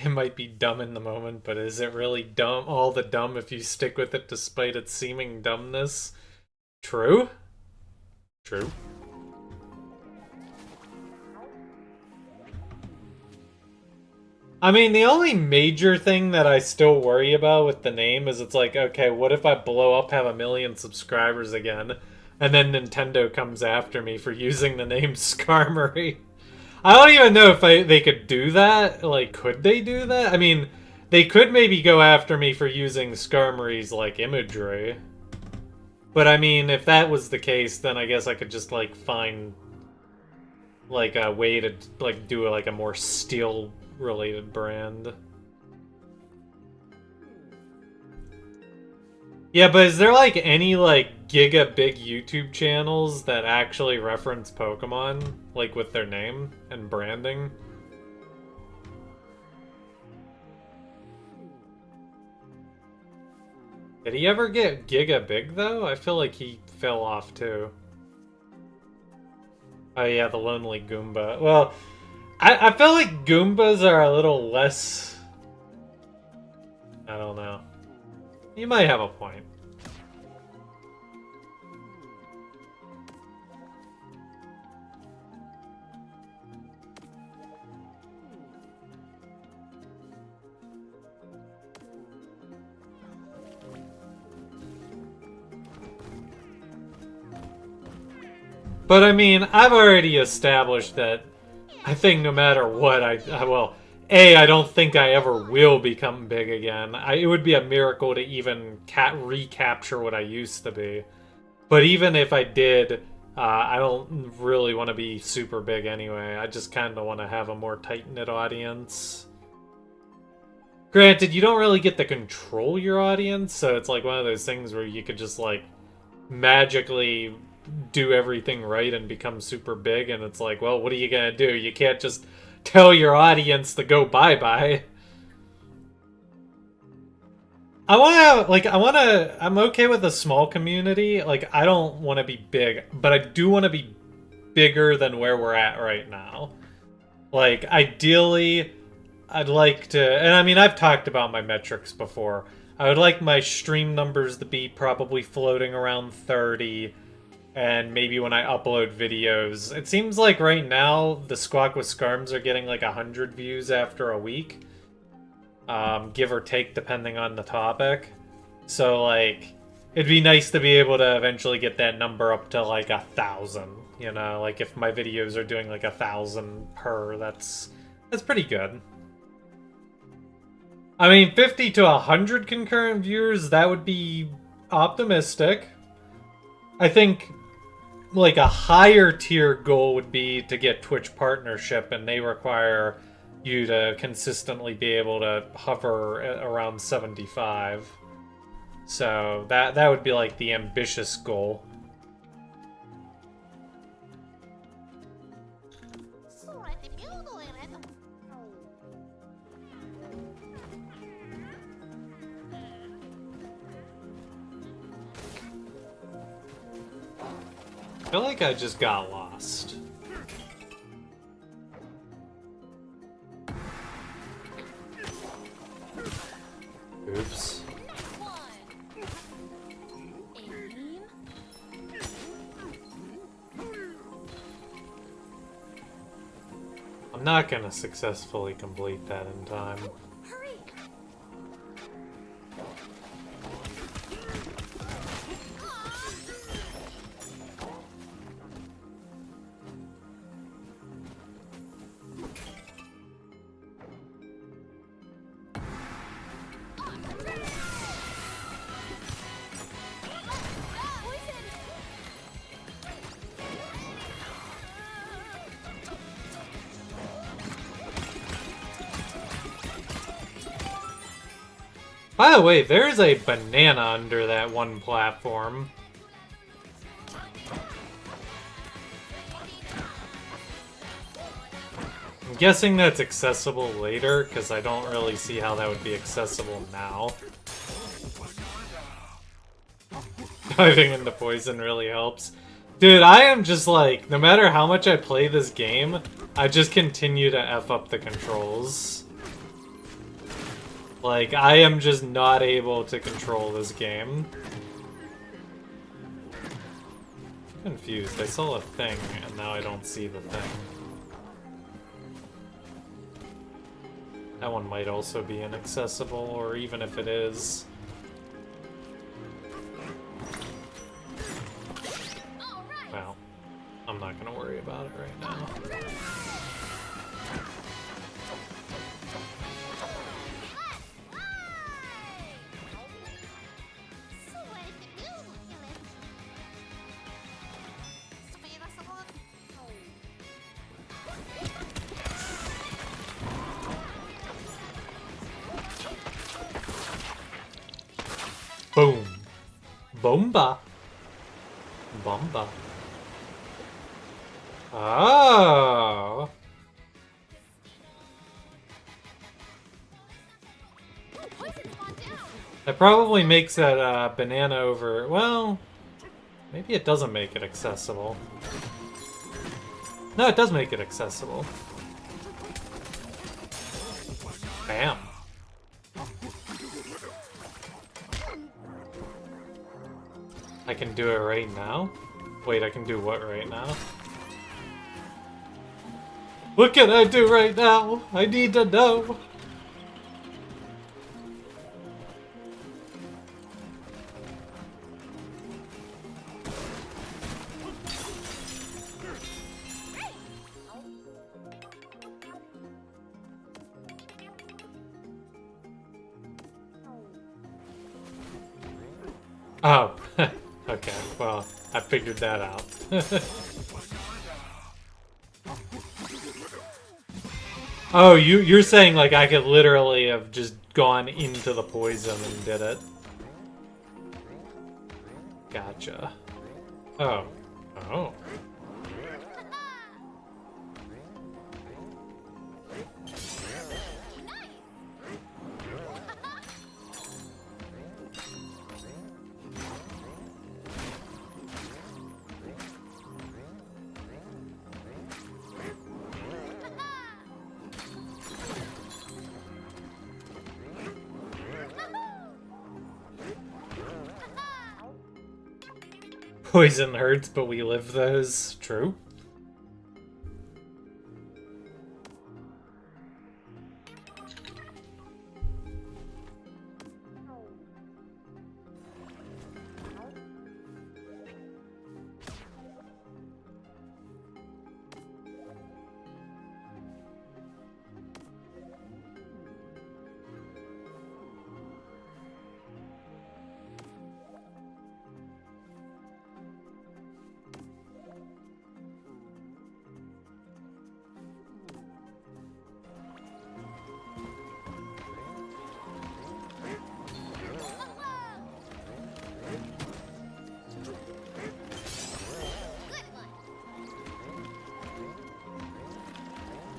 It might be dumb in the moment, but is it really dumb? All the dumb if you stick with it despite its seeming dumbness? True? True. I mean, the only major thing that I still worry about with the name is it's like, okay, what if I blow up, have 1 million subscribers again, and then Nintendo comes after me for using the name Skarmory? I don't even know if they could do that. Like, could they do that? I mean, they could maybe go after me for using Skarmory's, like, imagery. But, I mean, if that was the case, then I guess I could just, like, find, like, a way to, like, do, like, a more steel-related brand. Yeah, but is there, like, any, like, giga-big YouTube channels that actually reference Pokemon, like, with their name and branding? Did he ever get giga-big, though? I feel like he fell off, too. Oh, yeah, the Lonely Goomba. Well, I feel like Goombas are a little less... I don't know. You might have a point. But I mean, I've already established that I think no matter what, well, I don't think I ever will become big again. It would be a miracle to even recapture what I used to be. But even if I did, I don't really want to be super big anyway. I just kind of want to have a more tight-knit audience. Granted, you don't really get to control your audience, so it's like one of those things where you could just, like, magically do everything right and become super big, and it's like, well, what are you gonna do? You can't just tell your audience to go bye-bye. I'm okay with a small community. Like, I don't want to be big, but I do want to be bigger than where we're at right now. Like, ideally, I'd like to, and I mean, I've talked about my metrics before. I would like my stream numbers to be probably floating around 30, and maybe when I upload videos. It seems like right now, the Squawk with Scarms are getting like 100 views after a week. Give or take, depending on the topic. So, like, it'd be nice to be able to eventually get that number up to, like, 1,000. You know, like, if my videos are doing, like, 1,000 per, that's pretty good. I mean, 50 to 100 concurrent viewers, that would be optimistic. I think, like, a higher tier goal would be to get Twitch partnership, and they require you to consistently be able to hover around 75. So that would be like the ambitious goal. I feel like I just got lost. Oops. I'm not gonna successfully complete that in time. Hurry! By the way, there's a banana under that one platform. I'm guessing that's accessible later, because I don't really see how that would be accessible now. Diving into poison really helps. Dude, I am just like, no matter how much I play this game, I just continue to F up the controls. Like, I am just not able to control this game. I'm confused. I saw a thing, and now I don't see the thing. That one might also be inaccessible, or even if it is... Well, I'm not gonna worry about it right now. Boom. Bomba. Bomba. Oh. That probably makes that banana over... Well, maybe it doesn't make it accessible. No, it does make it accessible. Bam. I can do it right now? Wait, I can do what right now? What can I do right now? I need to know. Oh, okay. Well, I figured that out. Oh, you're saying like I could literally have just gone into the poison and did it. Gotcha. Oh. Oh. Poison hurts, but we live those. True.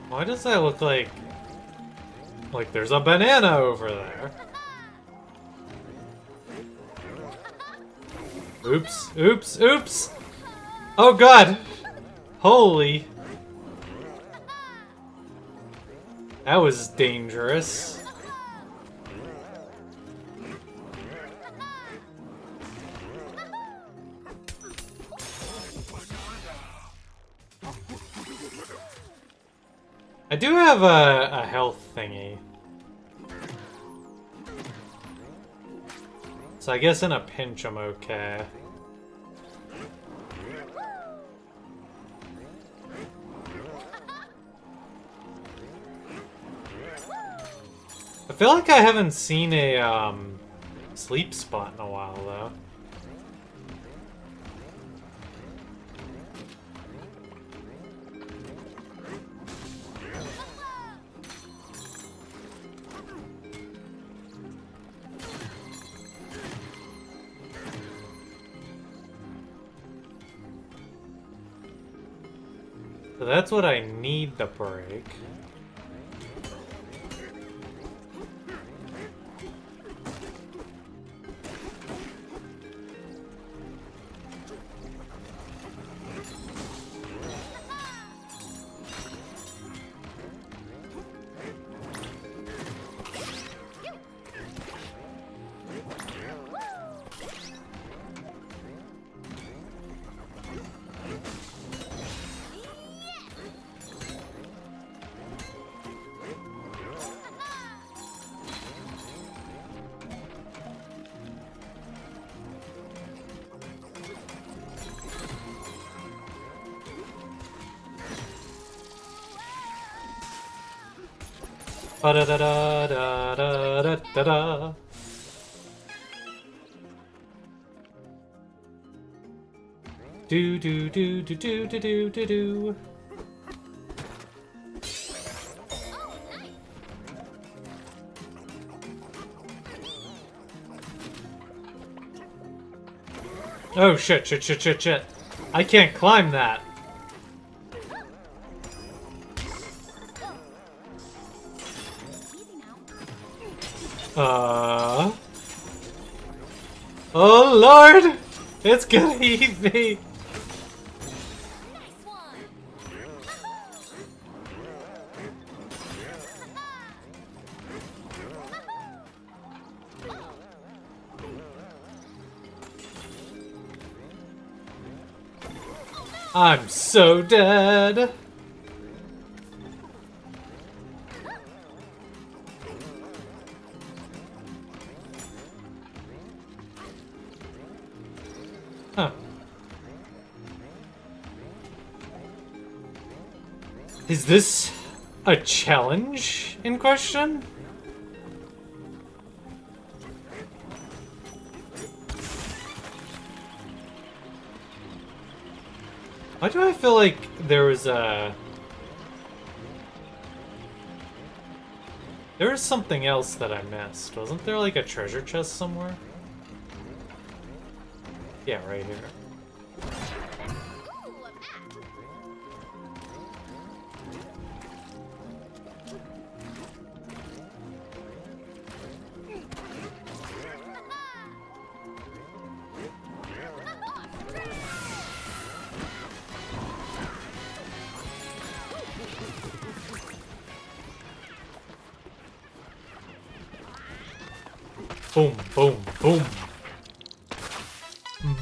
Why does that look like there's a banana over there? Oops, oops, oops! Oh god! Holy! That was dangerous. I do have a health thingy. So I guess in a pinch I'm okay. I feel like I haven't seen a sleep spot in a while though. So that's what I need to break. Ba da da da da da da da da. Do do do do do do do do do. Oh shit, shit, shit, shit, shit. I can't climb that. Oh lord! It's gonna eat me! I'm so dead! Huh. Is this a challenge in question? Why do I feel like there was there was something else that I missed? Wasn't there like a treasure chest somewhere? Yeah, right here. Ooh, a map. Boom, boom, boom.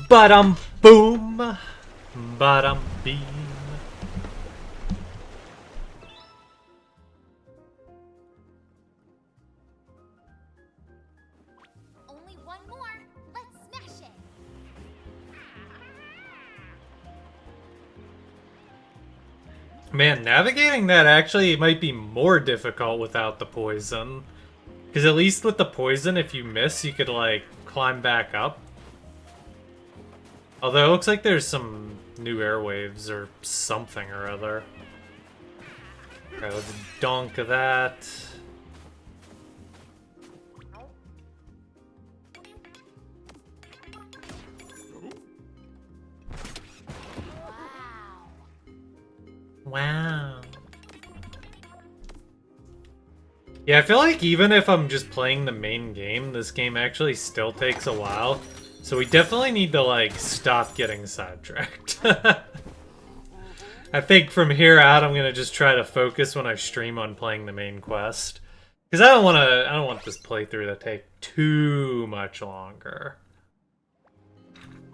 Ba-dum, boom. Ba-dum, beam. Only one more. Let's smash it. Man, navigating that actually might be more difficult without the poison. Because at least with the poison, if you miss, you could, like, climb back up. Although it looks like there's some new airwaves or something or other. Alright, let's donk that. Wow. Wow. Yeah, I feel like even if I'm just playing the main game, this game actually still takes a while. So we definitely need to, like, stop getting sidetracked. I think from here out, I'm gonna just try to focus when I stream on playing the main quest. Because I don't want this playthrough to take too much longer.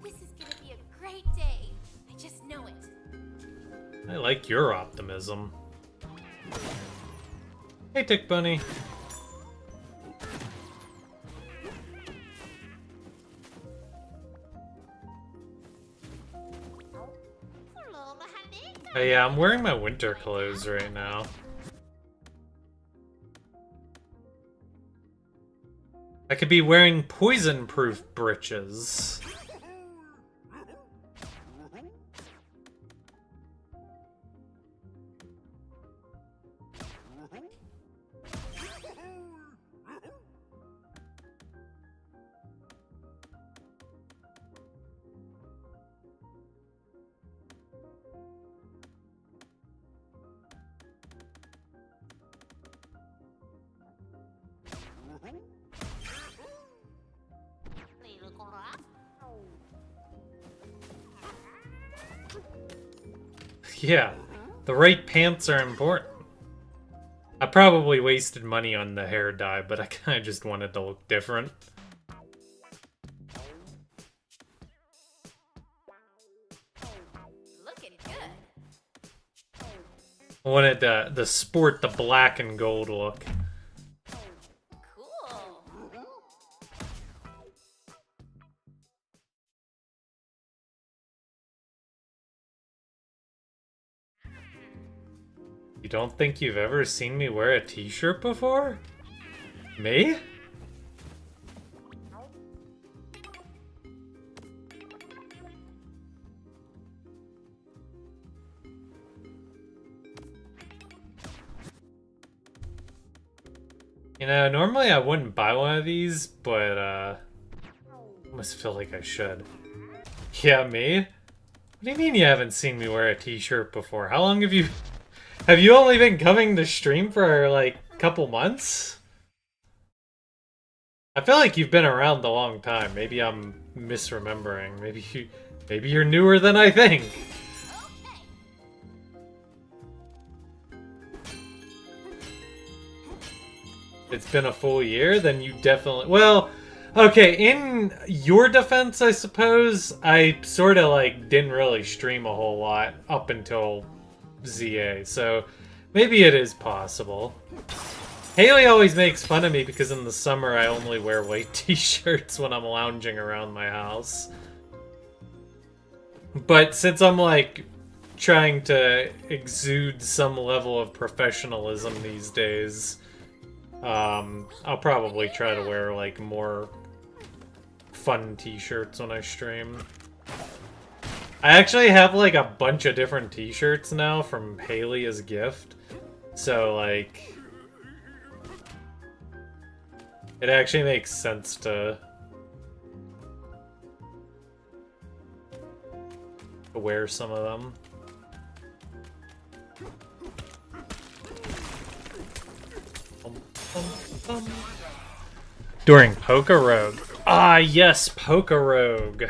This is gonna be a great day. I just know it. I like your optimism. Hey, Tick Bunny. Oh yeah, I'm wearing my winter clothes right now. I could be wearing poison-proof breeches. Yeah, the right pants are important. I probably wasted money on the hair dye, but I kind of just wanted to look different. Looking good. I wanted the sport the black and gold look. Cool. You don't think you've ever seen me wear a t-shirt before? Me? You know, normally I wouldn't buy one of these, but I almost feel like I should. Yeah, me? What do you mean you haven't seen me wear a t-shirt before? How long have you... Have you only been coming to stream for, like, a couple months? I feel like you've been around a long time. Maybe I'm misremembering. Maybe you're newer than I think. It's been a full year, then you definitely... Well, okay, in your defense, I suppose, I sort of, like, didn't really stream a whole lot up until ZA, so maybe it is possible. Haley always makes fun of me because in the summer I only wear white t-shirts when I'm lounging around my house. But since I'm, like, trying to exude some level of professionalism these days... I'll probably try to wear, like, more fun t-shirts when I stream. I actually have like a bunch of different t-shirts now from Haley as a gift. So like it actually makes sense to wear some of them. During Poker Rogue. Ah, yes, Poker Rogue.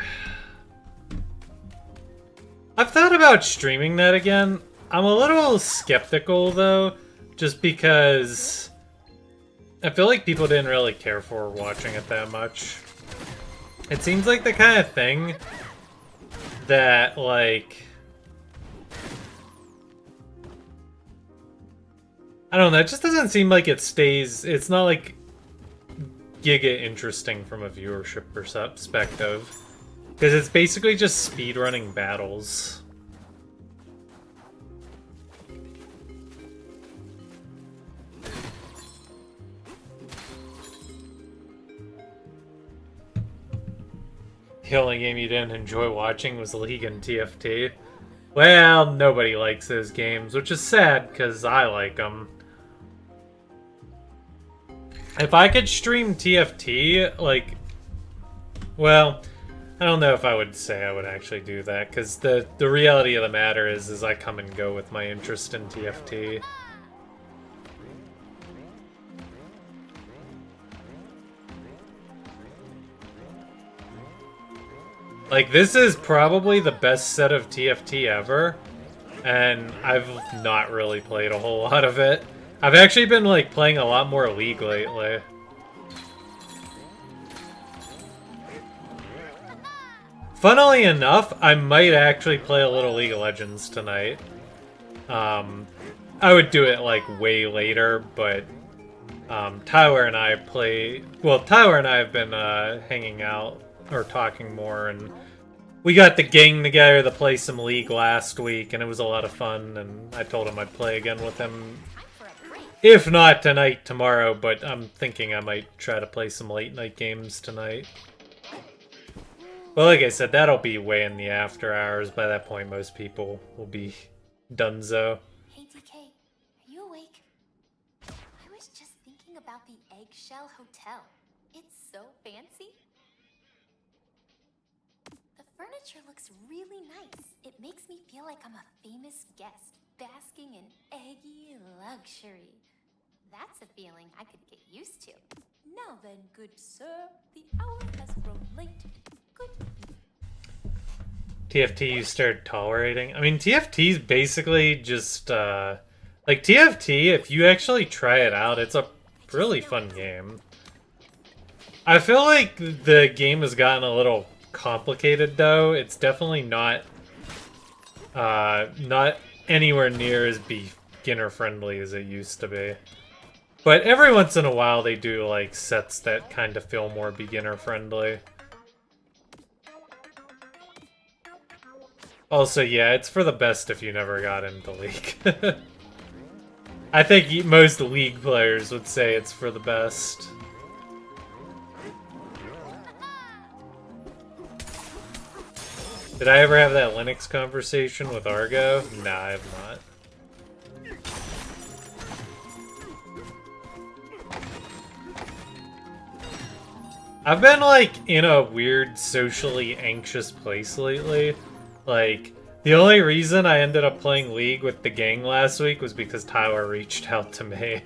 I've thought about streaming that again. I'm a little skeptical, though, just because I feel like people didn't really care for watching it that much. It seems like the kind of thing that, like... I don't know, it just doesn't seem like it stays... It's not, like, giga interesting from a viewership perspective. Because it's basically just speedrunning battles. The only game you didn't enjoy watching was League and TFT. Well, nobody likes those games, which is sad, because I like them. If I could stream TFT, like... Well, I don't know if I would say I would actually do that, because the reality of the matter is I come and go with my interest in TFT. Like, this is probably the best set of TFT ever, and I've not really played a whole lot of it. I've actually been, like, playing a lot more League lately. Funnily enough, I might actually play a little League of Legends tonight. I would do it, like, way later, but Tyler and I play... Well, Tyler and I have been hanging out, or talking more, and we got the gang together to play some League last week, and it was a lot of fun, and I told him I'd play again with him. If not tonight, tomorrow, but I'm thinking I might try to play some late night games tonight. Well, like I said, that'll be way in the after hours. By that point, most people will be donezo. Hey, DK, are you awake? I was just thinking about the Eggshell Hotel. It's so fancy. The furniture looks really nice. It makes me feel like I'm a famous guest, basking in eggy luxury. That's a feeling I could get used to. Now then, good sir, the hour has grown late. Good. TFT you started tolerating? I mean, TFT's basically just, like, TFT, if you actually try it out, it's a really fun game. I feel like the game has gotten a little complicated, though. It's definitely not, not anywhere near as beginner-friendly as it used to be. But every once in a while, they do, like, sets that kind of feel more beginner-friendly. Also, yeah, it's for the best if you never got into League. I think most League players would say it's for the best. Did I ever have that Linux conversation with Argo? Nah, I have not. I've been, like, in a weird, socially anxious place lately. Like, the only reason I ended up playing League with the gang last week was because Tyler reached out to me.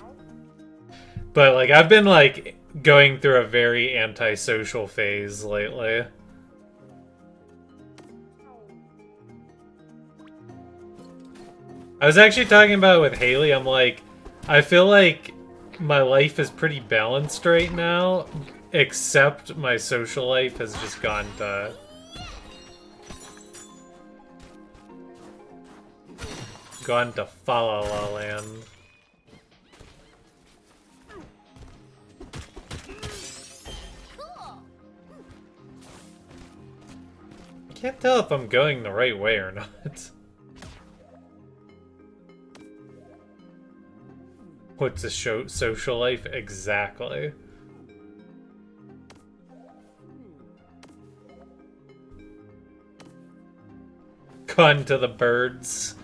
But, like, I've been, like, going through a very antisocial phase lately. I was actually talking about it with Haley. I'm like, I feel like my life is pretty balanced right now, except my social life has just gone to... gone to Fa La La Land. I can't tell if I'm going the right way or not. What's a social life? Exactly. pun to the birds.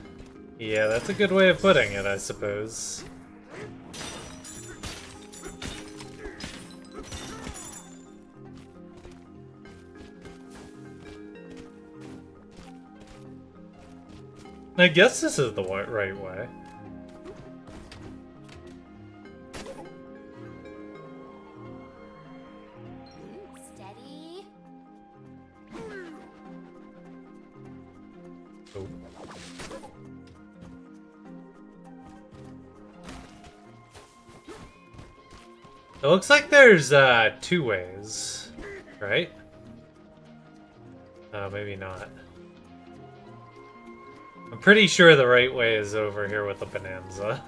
Yeah, that's a good way of putting it, I suppose. I guess this is the right way. Steady. Oh. It looks like there's 2 ways, right? Maybe not. I'm pretty sure the right way is over here with the Bananza.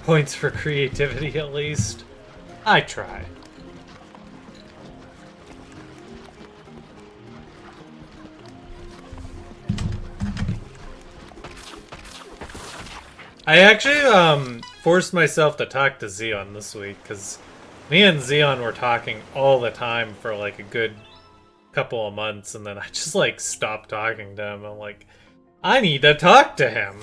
Points for creativity, at least. I try. I actually forced myself to talk to Xeon this week because me and Xeon were talking all the time for like a good couple of months, and then I just like stopped talking to him. I'm like, I need to talk to him.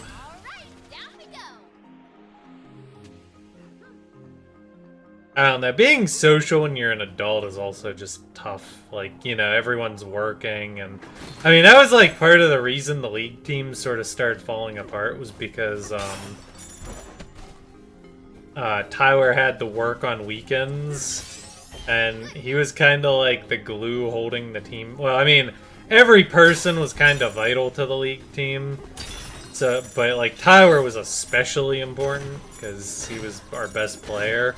I don't know, being social when you're an adult is also just tough. Like, you know, everyone's working, and I mean, that was like part of the reason the league teams sort of started falling apart was because Tyler had to work on weekends, and he was kind of like the glue holding the team. Well, I mean, every person was kind of vital to the league team. So, but like Tyler was especially important because he was our best player.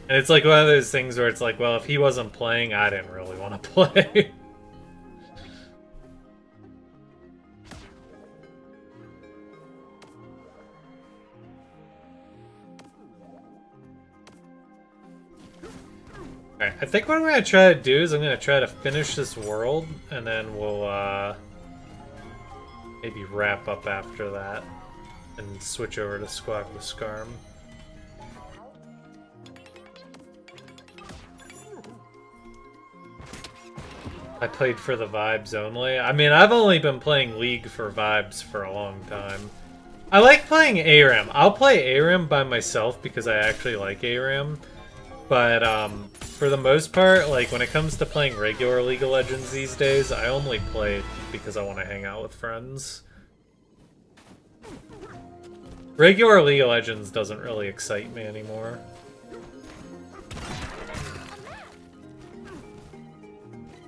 And it's like one of those things where it's like, well, if he wasn't playing, I didn't really want to play. Alright, I think what I'm going to try to do is I'm going to try to finish this world, and then we'll maybe wrap up after that and switch over to Squawk with Scarm. I played for the vibes only. I mean, I've only been playing League for vibes for a long time. I like playing ARAM. I'll play ARAM by myself because I actually like ARAM. But for the most part, like when it comes to playing regular League of Legends these days, I only play it because I want to hang out with friends. Regular League of Legends doesn't really excite me anymore.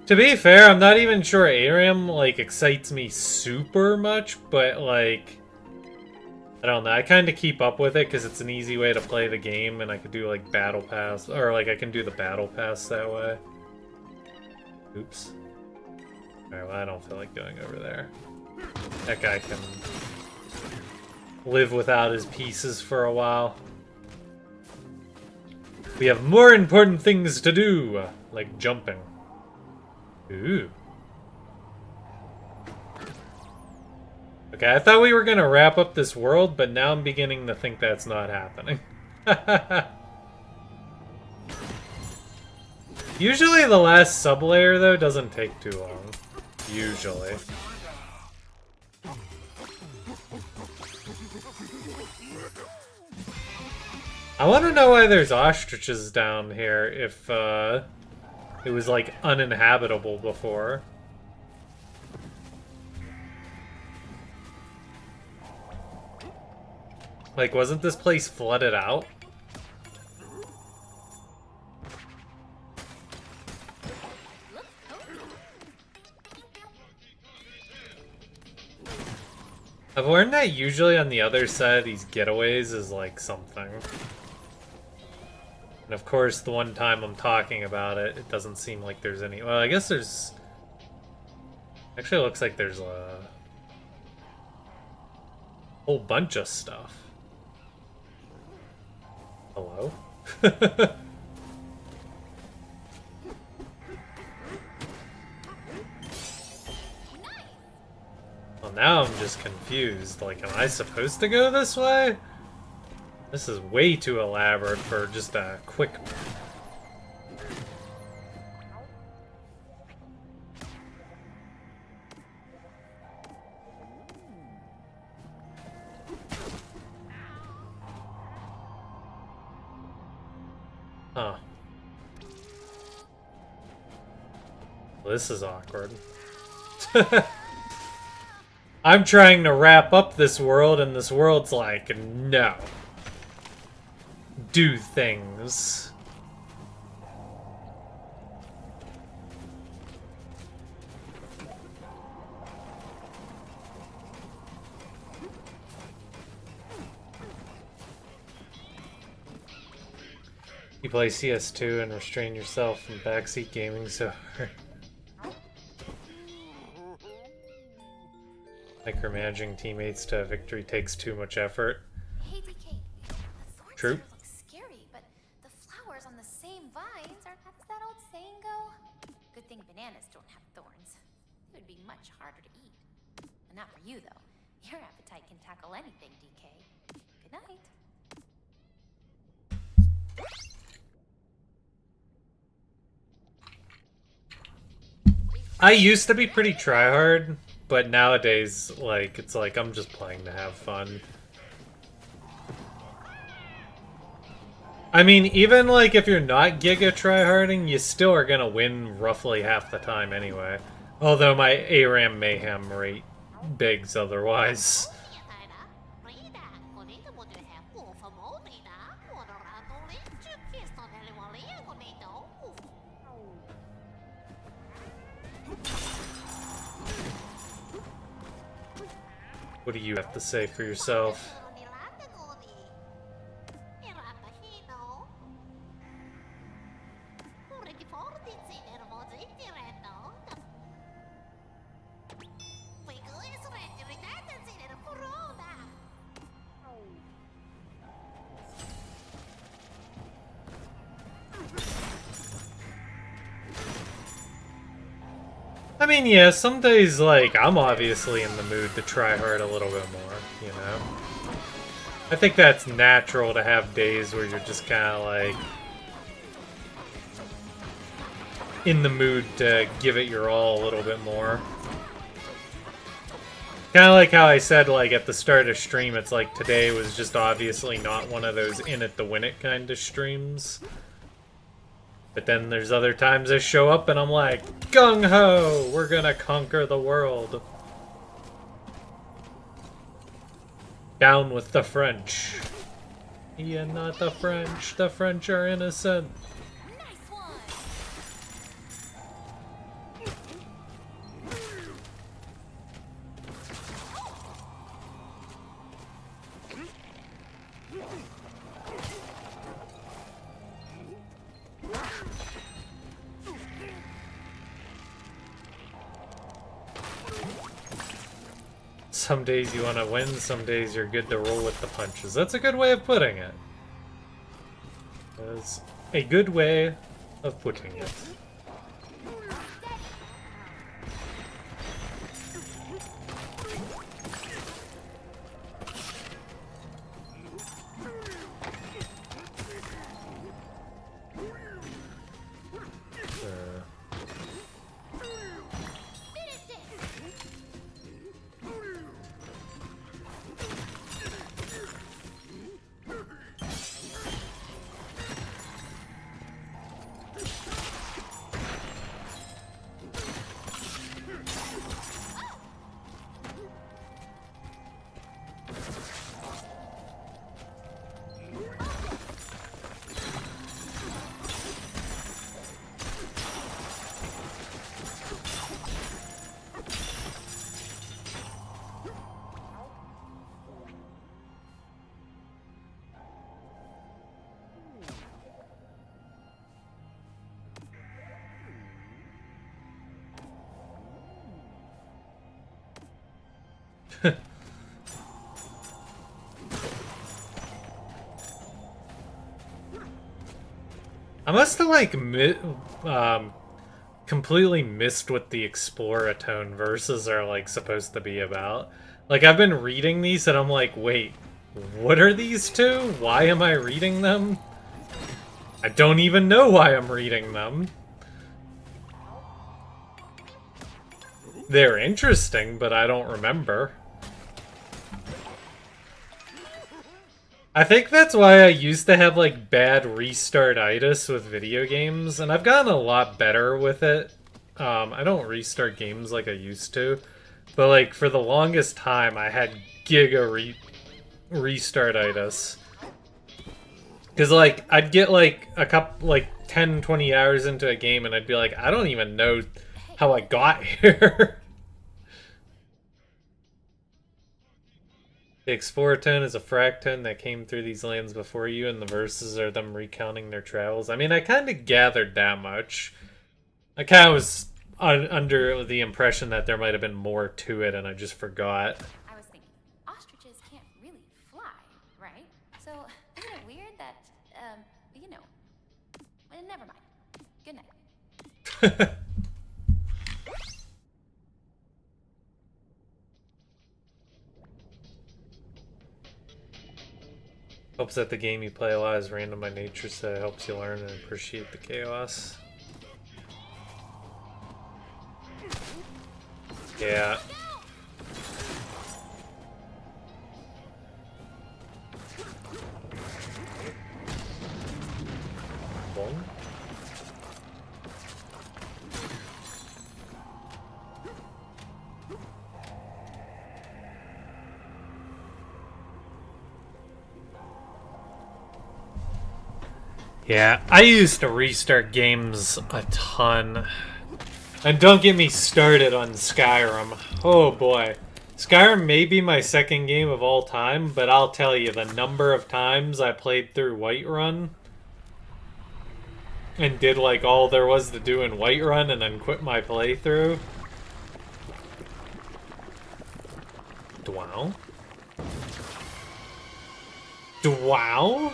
To be fair, I'm not even sure ARAM, like, excites me super much, but, like, I don't know, I kind of keep up with it because it's an easy way to play the game, and I could do, like, Battle Pass, or, like, I can do the Battle Pass that way. Oops. Alright, well, I don't feel like going over there. That guy can live without his pieces for a while. We have more important things to do, like jumping. Ooh. Okay, I thought we were gonna wrap up this world, but now I'm beginning to think that's not happening. Usually the last sublayer, though, doesn't take too long. Usually. I want to know why there's ostriches down here if, it was, like, uninhabitable before. Like, wasn't this place flooded out? I've learned that usually on the other side of these getaways is, like, something. And of course, the one time I'm talking about it, it doesn't seem like there's any... Well, I guess there's... Actually, it looks like there's a whole bunch of stuff. Hello? Well, now I'm just confused. Like, am I supposed to go this way? This is way too elaborate for just a quick... Huh. This is awkward. I'm trying to wrap up this world, and this world's like, no. Do things. You play CS2 and restrain yourself from backseat gaming so hard. Micromanaging teammates to victory takes too much effort. Hey, DK, the thorns True. here look scary, but the flowers on the same vines are, how does that old saying go? Good thing bananas don't have thorns. It would be much harder to eat. And not for you, though. Your appetite can tackle anything, DK. Good night. I used to be pretty tryhard, but nowadays, like, it's like I'm just playing to have fun. I mean, even like if you're not giga tryharding, you still are gonna win roughly half the time anyway. Although my ARAM mayhem rate bigs otherwise. What do you have to say for yourself? I mean, yeah, some days, like, I'm obviously in the mood to try hard a little bit more, you know? I think that's natural to have days where you're just kind of, like, in the mood to give it your all a little bit more. Kind of like how I said, like, at the start of stream, it's like today was just obviously not one of those in-it-to-win-it kind of streams. But then there's other times I show up and I'm like, gung-ho! We're gonna conquer the world. Down with the French. Yeah, not the French. The French are innocent. Nice one! Some days you want to win, some days you're good to roll with the punches. That's a good way of putting it. That's a good way of putting it. I must have like completely missed what the Exploratone verses are like supposed to be about. Like I've been reading these and I'm like, wait, what are these two? Why am I reading them? I don't even know why I'm reading them. They're interesting, but I don't remember. I think that's why I used to have like bad restart-itis with video games, and I've gotten a lot better with it. I don't restart games like I used to, but like for the longest time I had restart-itis. Because like I'd get like a couple like 10, 20 hours into a game and I'd be like, I don't even know how I got here. The Exploratone is a fractone that came through these lands before you, and the verses are them recounting their travels. I mean, I kind of gathered that much. I kind of was under the impression that there might have been more to it, and I just forgot. I was thinking, ostriches can't really fly, right? So, isn't it weird that, you know, never mind. Good night. Hopes that the game you play a lot is random by nature, so it helps you learn and appreciate the chaos. Yeah. Bon. Yeah, I used to restart games a ton. And don't get me started on Skyrim. Oh boy. Skyrim may be my second game of all time, but I'll tell you, the number of times I played through Whiterun and did like all there was to do in Whiterun and then quit my playthrough. Wow. Wow.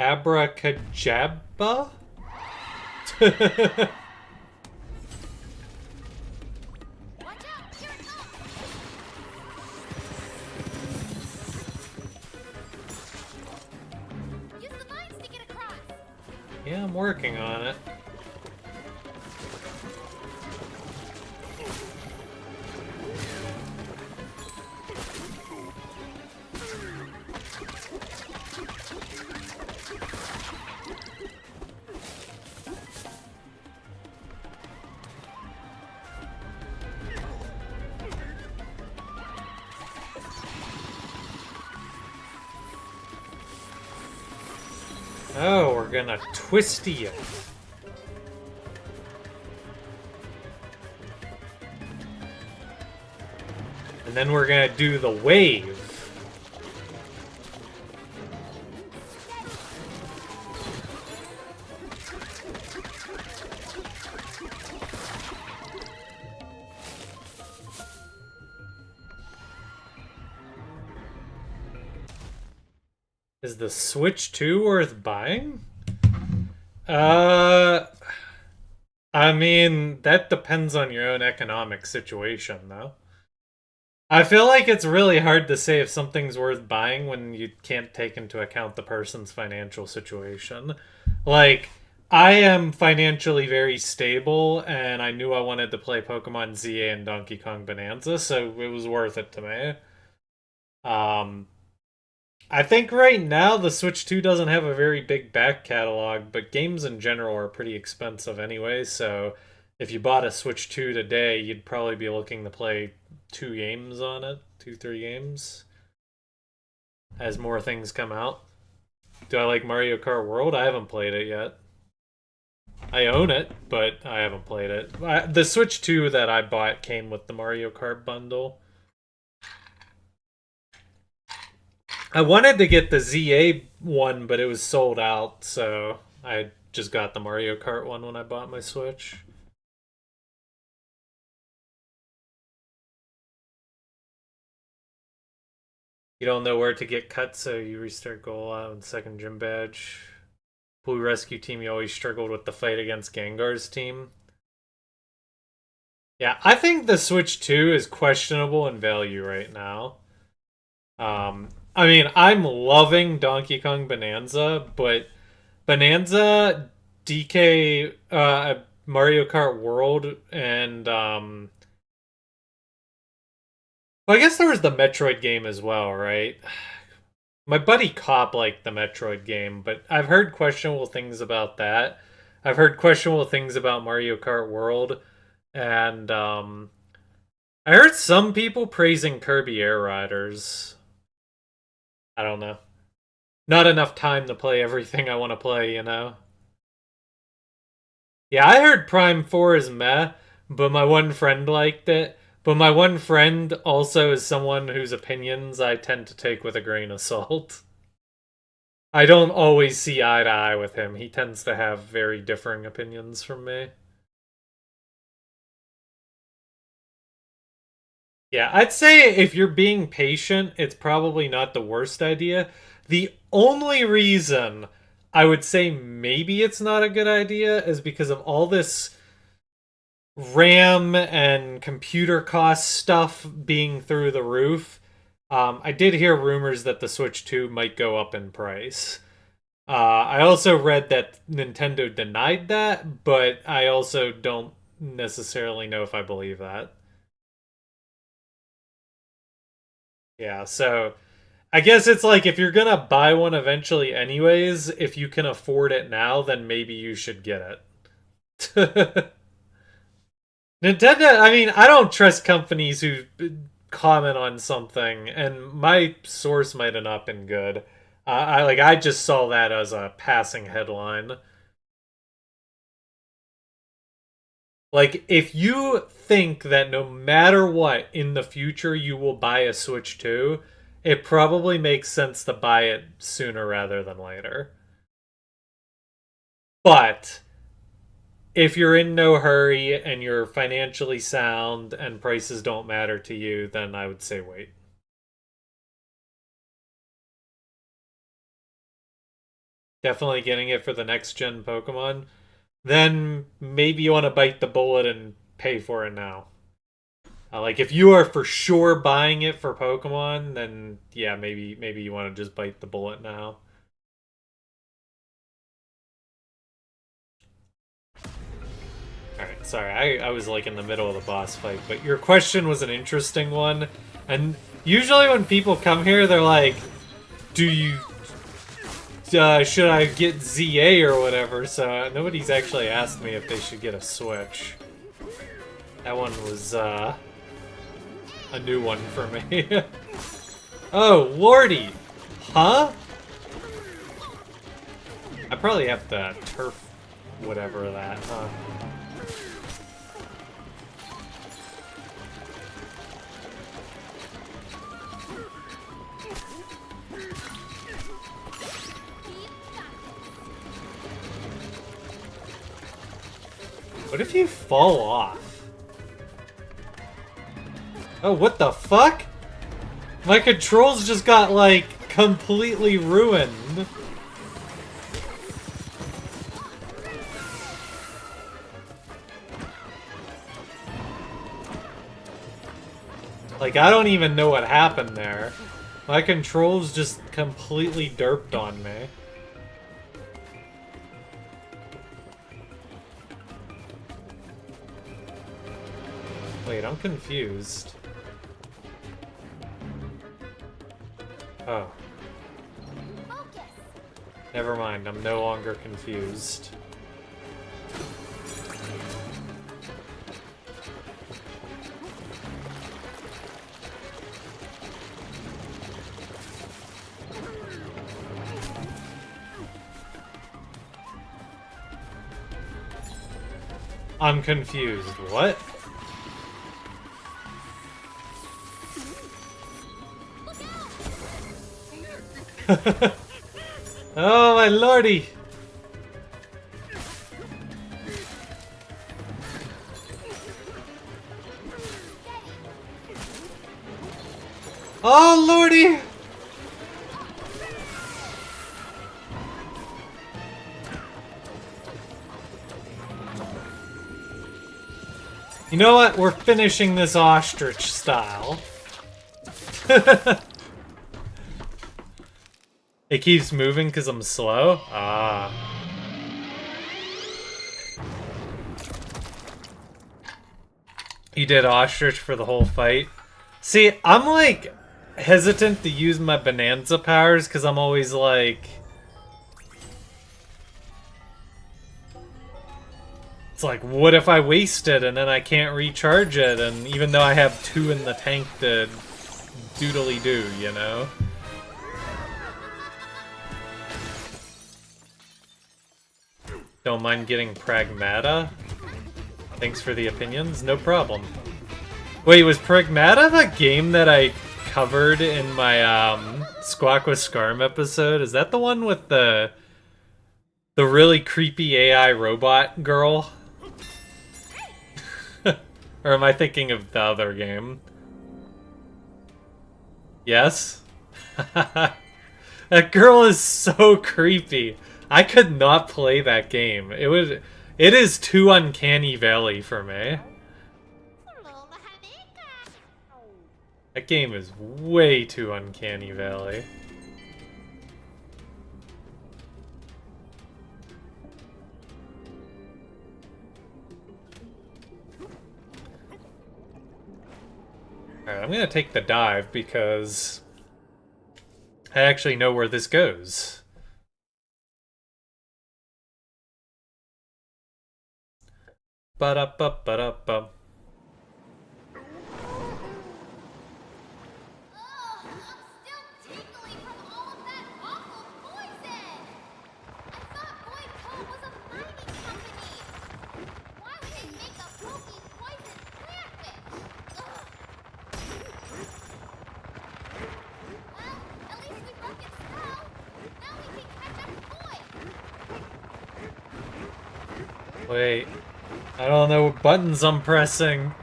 Abracadabra? Yeah, I'm working on it. Oh, we're gonna twisty it. And then we're gonna do the wave. Is the Switch 2 worth buying? I mean, that depends on your own economic situation, though. I feel like it's really hard to say if something's worth buying when you can't take into account the person's financial situation. Like, I am financially very stable, and I knew I wanted to play Pokemon ZA and Donkey Kong Bonanza, so it was worth it to me. I think right now the Switch 2 doesn't have a very big back catalog, but games in general are pretty expensive anyway, so if you bought a Switch 2 today, you'd probably be looking to play 2 games on it, 2, 3 games, as more things come out. Do I like Mario Kart World? I haven't played it yet. I own it, but I haven't played it. The Switch 2 that I bought came with the Mario Kart bundle. I wanted to get the ZA one, but it was sold out, so I just got the Mario Kart one when I bought my Switch. You don't know where to get cut, so you restart goal out and second gym badge. Blue rescue team, you always struggled with the fight against Gengar's team. Yeah, I think the Switch 2 is questionable in value right now. I mean, I'm loving Donkey Kong Bonanza, but Bonanza, DK, Mario Kart World, and well, I guess there was the Metroid game as well, right? My buddy Cop liked the Metroid game, but I've heard questionable things about that. I've heard questionable things about Mario Kart World, and I heard some people praising Kirby Air Riders. I don't know. Not enough time to play everything I want to play, you know? Yeah, I heard Prime 4 is meh, but my one friend liked it. But my one friend also is someone whose opinions I tend to take with a grain of salt. I don't always see eye to eye with him. He tends to have very differing opinions from me. Yeah, I'd say if you're being patient, it's probably not the worst idea. The only reason I would say maybe it's not a good idea is because of all this RAM and computer cost stuff being through the roof. I did hear rumors that the Switch 2 might go up in price. I also read that Nintendo denied that, but I also don't necessarily know if I believe that. Yeah, so I guess it's like if you're gonna buy one eventually anyways, if you can afford it now, then maybe you should get it. Nintendo, I mean, I don't trust companies who comment on something, and my source might have not been good. I just saw that as a passing headline. Like, if you think that no matter what in the future you will buy a Switch 2, it probably makes sense to buy it sooner rather than later. But if you're in no hurry and you're financially sound and prices don't matter to you, then I would say wait. Definitely getting it for the next gen Pokemon. Then maybe you want to bite the bullet and pay for it now. Like if you are for sure buying it for Pokemon, then yeah, maybe you want to just bite the bullet now. Alright, sorry, I was like in the middle of the boss fight, but your question was an interesting one. And usually when people come here, they're like, do you should I get ZA or whatever? So nobody's actually asked me if they should get a Switch. That one was a new one for me. Oh, Lordy! Huh? I probably have to turf whatever that, huh? What if you fall off? Oh, what the fuck? My controls just got, like, completely ruined. Like, I don't even know what happened there. My controls just completely derped on me. Wait, I'm confused. Oh. Never mind, I'm no longer confused. I'm confused. What? Oh my lordy! Oh lordy! You know what? We're finishing this ostrich style. It keeps moving because I'm slow? Ah. You did ostrich for the whole fight? See, I'm like hesitant to use my Bananza powers because I'm always like... It's like, what if I waste it and then I can't recharge it? And even though I have 2 in the tank to doodly do, you know? Don't mind getting Pragmata? Thanks for the opinions, no problem. Wait, was Pragmata the game that I covered in my Squawk with Scarm episode? Is that the one with the really creepy AI robot girl? Or am I thinking of the other game? Yes? That girl is so creepy. I could not play that game. It is too Uncanny Valley for me. That game is way too Uncanny Valley. Alright, I'm gonna take the dive because I actually know where this goes. Ba-da-ba-ba-da-ba. Wait, I don't know what buttons I'm pressing.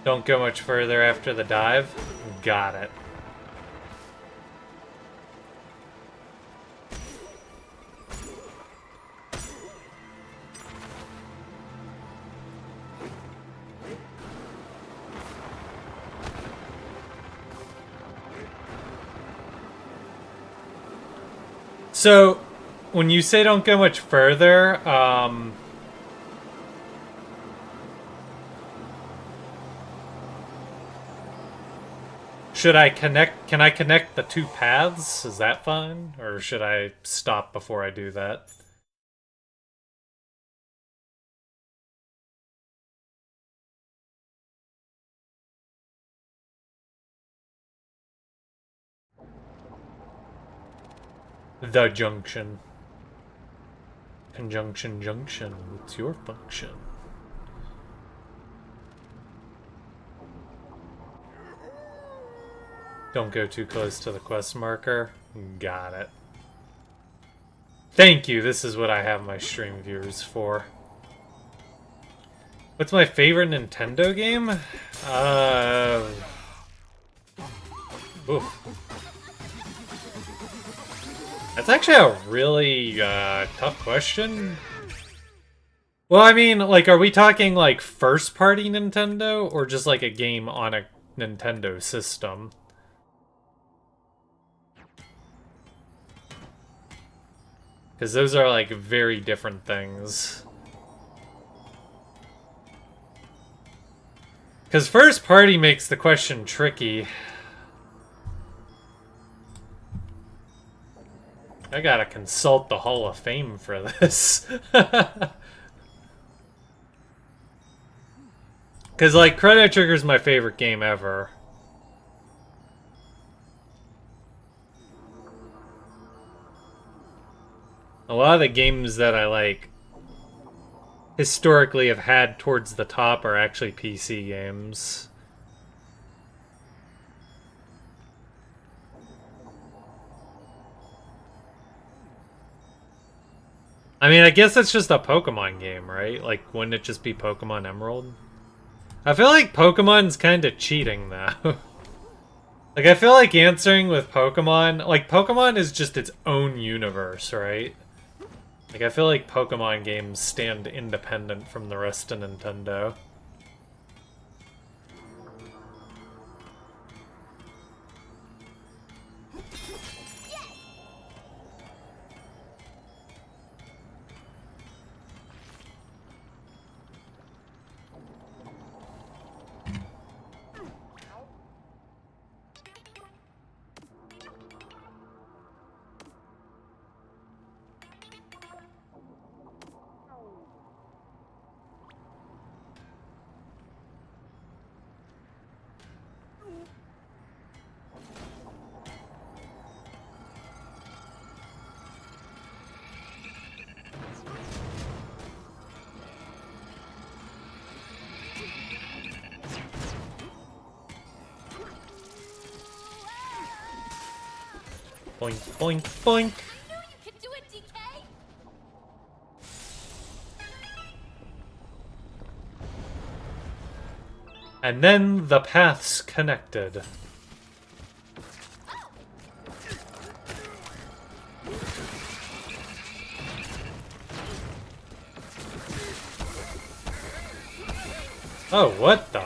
Don't go much further after the dive. Got it. So, when you say don't go much further, should I connect, can I connect the 2 paths? Is that fine? Or should I stop before I do that? The junction. Conjunction junction. What's your function? Don't go too close to the quest marker. Got it. Thank you, this is what I have my stream viewers for. What's my favorite Nintendo game? Oof. That's actually a really tough question. Well, I mean, like, are we talking like first-party Nintendo or just like a game on a Nintendo system? Because those are like very different things. Because first-party makes the question tricky. I gotta consult the Hall of Fame for this. Because, like, Chrono Trigger's my favorite game ever. A lot of the games that I, like, historically have had towards the top are actually PC games. I mean, I guess it's just a Pokemon game, right? Like, wouldn't it just be Pokemon Emerald? I feel like Pokemon's kind of cheating, though. Like, I feel like answering with Pokemon... Like, Pokemon is just its own universe, right? Like, I feel like Pokemon games stand independent from the rest of Nintendo. Boink, boink, boink. I knew you could do it, DK! And then the paths connected. Oh, what the?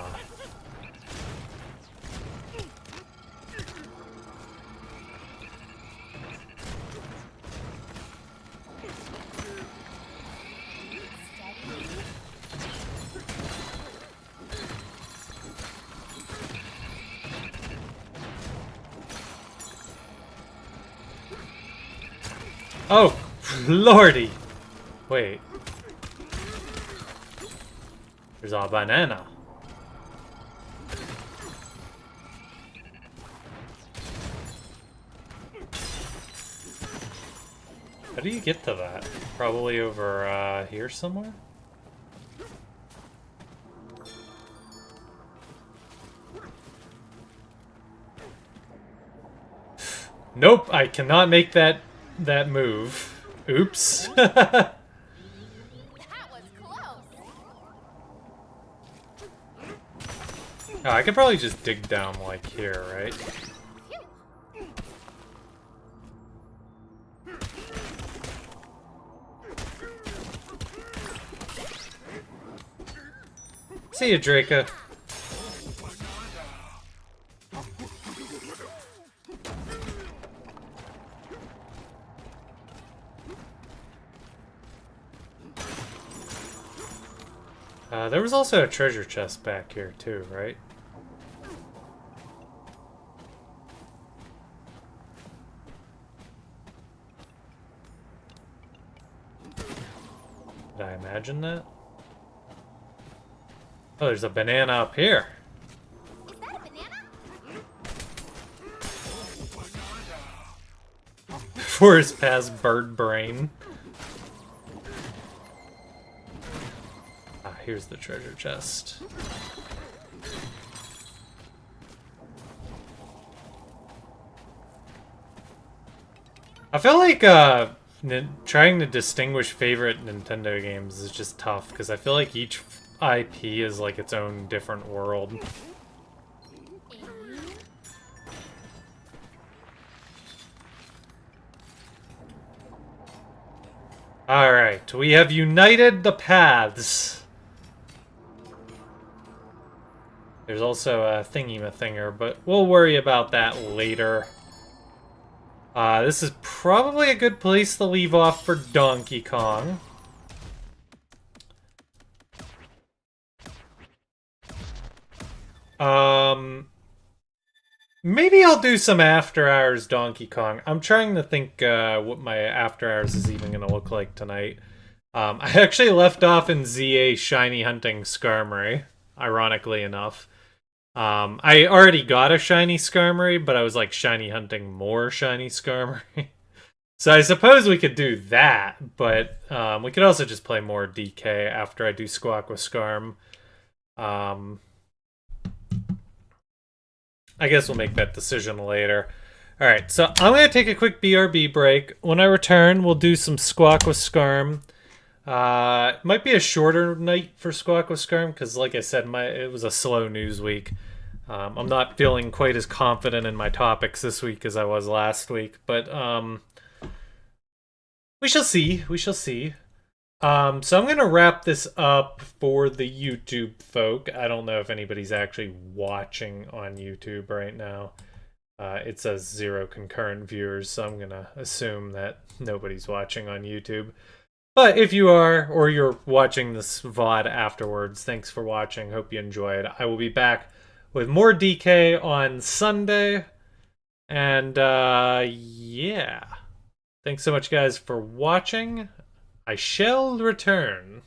Oh, lordy! Wait. There's a banana. How do you get to that? Probably over, here somewhere? Nope, I cannot make that move. Oops. That was close! Oh, I could probably just dig down, like, here, right? See ya, Draco. There was also a treasure chest back here, too, right? Did I imagine that? Oh, there's a banana up here. Is that a banana? For his past bird brain. Ah, here's the treasure chest. I feel like, trying to distinguish favorite Nintendo games is just tough, because I feel like each IP is like its own different world. Alright, we have united the paths. There's also a thingy-ma-thinger, but we'll worry about that later. This is probably a good place to leave off for Donkey Kong. Maybe I'll do some After Hours Donkey Kong. I'm trying to think what my After Hours is even going to look like tonight. I actually left off in ZA Shiny Hunting Skarmory, ironically enough. I already got a Shiny Skarmory, but I was like Shiny Hunting more Shiny Skarmory. So I suppose we could do that, but we could also just play more DK after I do Squawk with Skarm. I guess we'll make that decision later. Alright, so I'm going to take a quick BRB break. When I return, we'll do some Squawk with Skarm. It might be a shorter night for Squawk with Skarm, because like I said, it was a slow news week. I'm not feeling quite as confident in my topics this week as I was last week, but we shall see. We shall see. So I'm gonna wrap this up for the YouTube folk. I don't know if anybody's actually watching on YouTube right now. It says 0 concurrent viewers, so I'm gonna assume that nobody's watching on YouTube. But if you are, or you're watching this VOD afterwards, thanks for watching. Hope you enjoyed. I will be back with more DK on Sunday. And yeah. Thanks so much, guys, for watching. I shall return.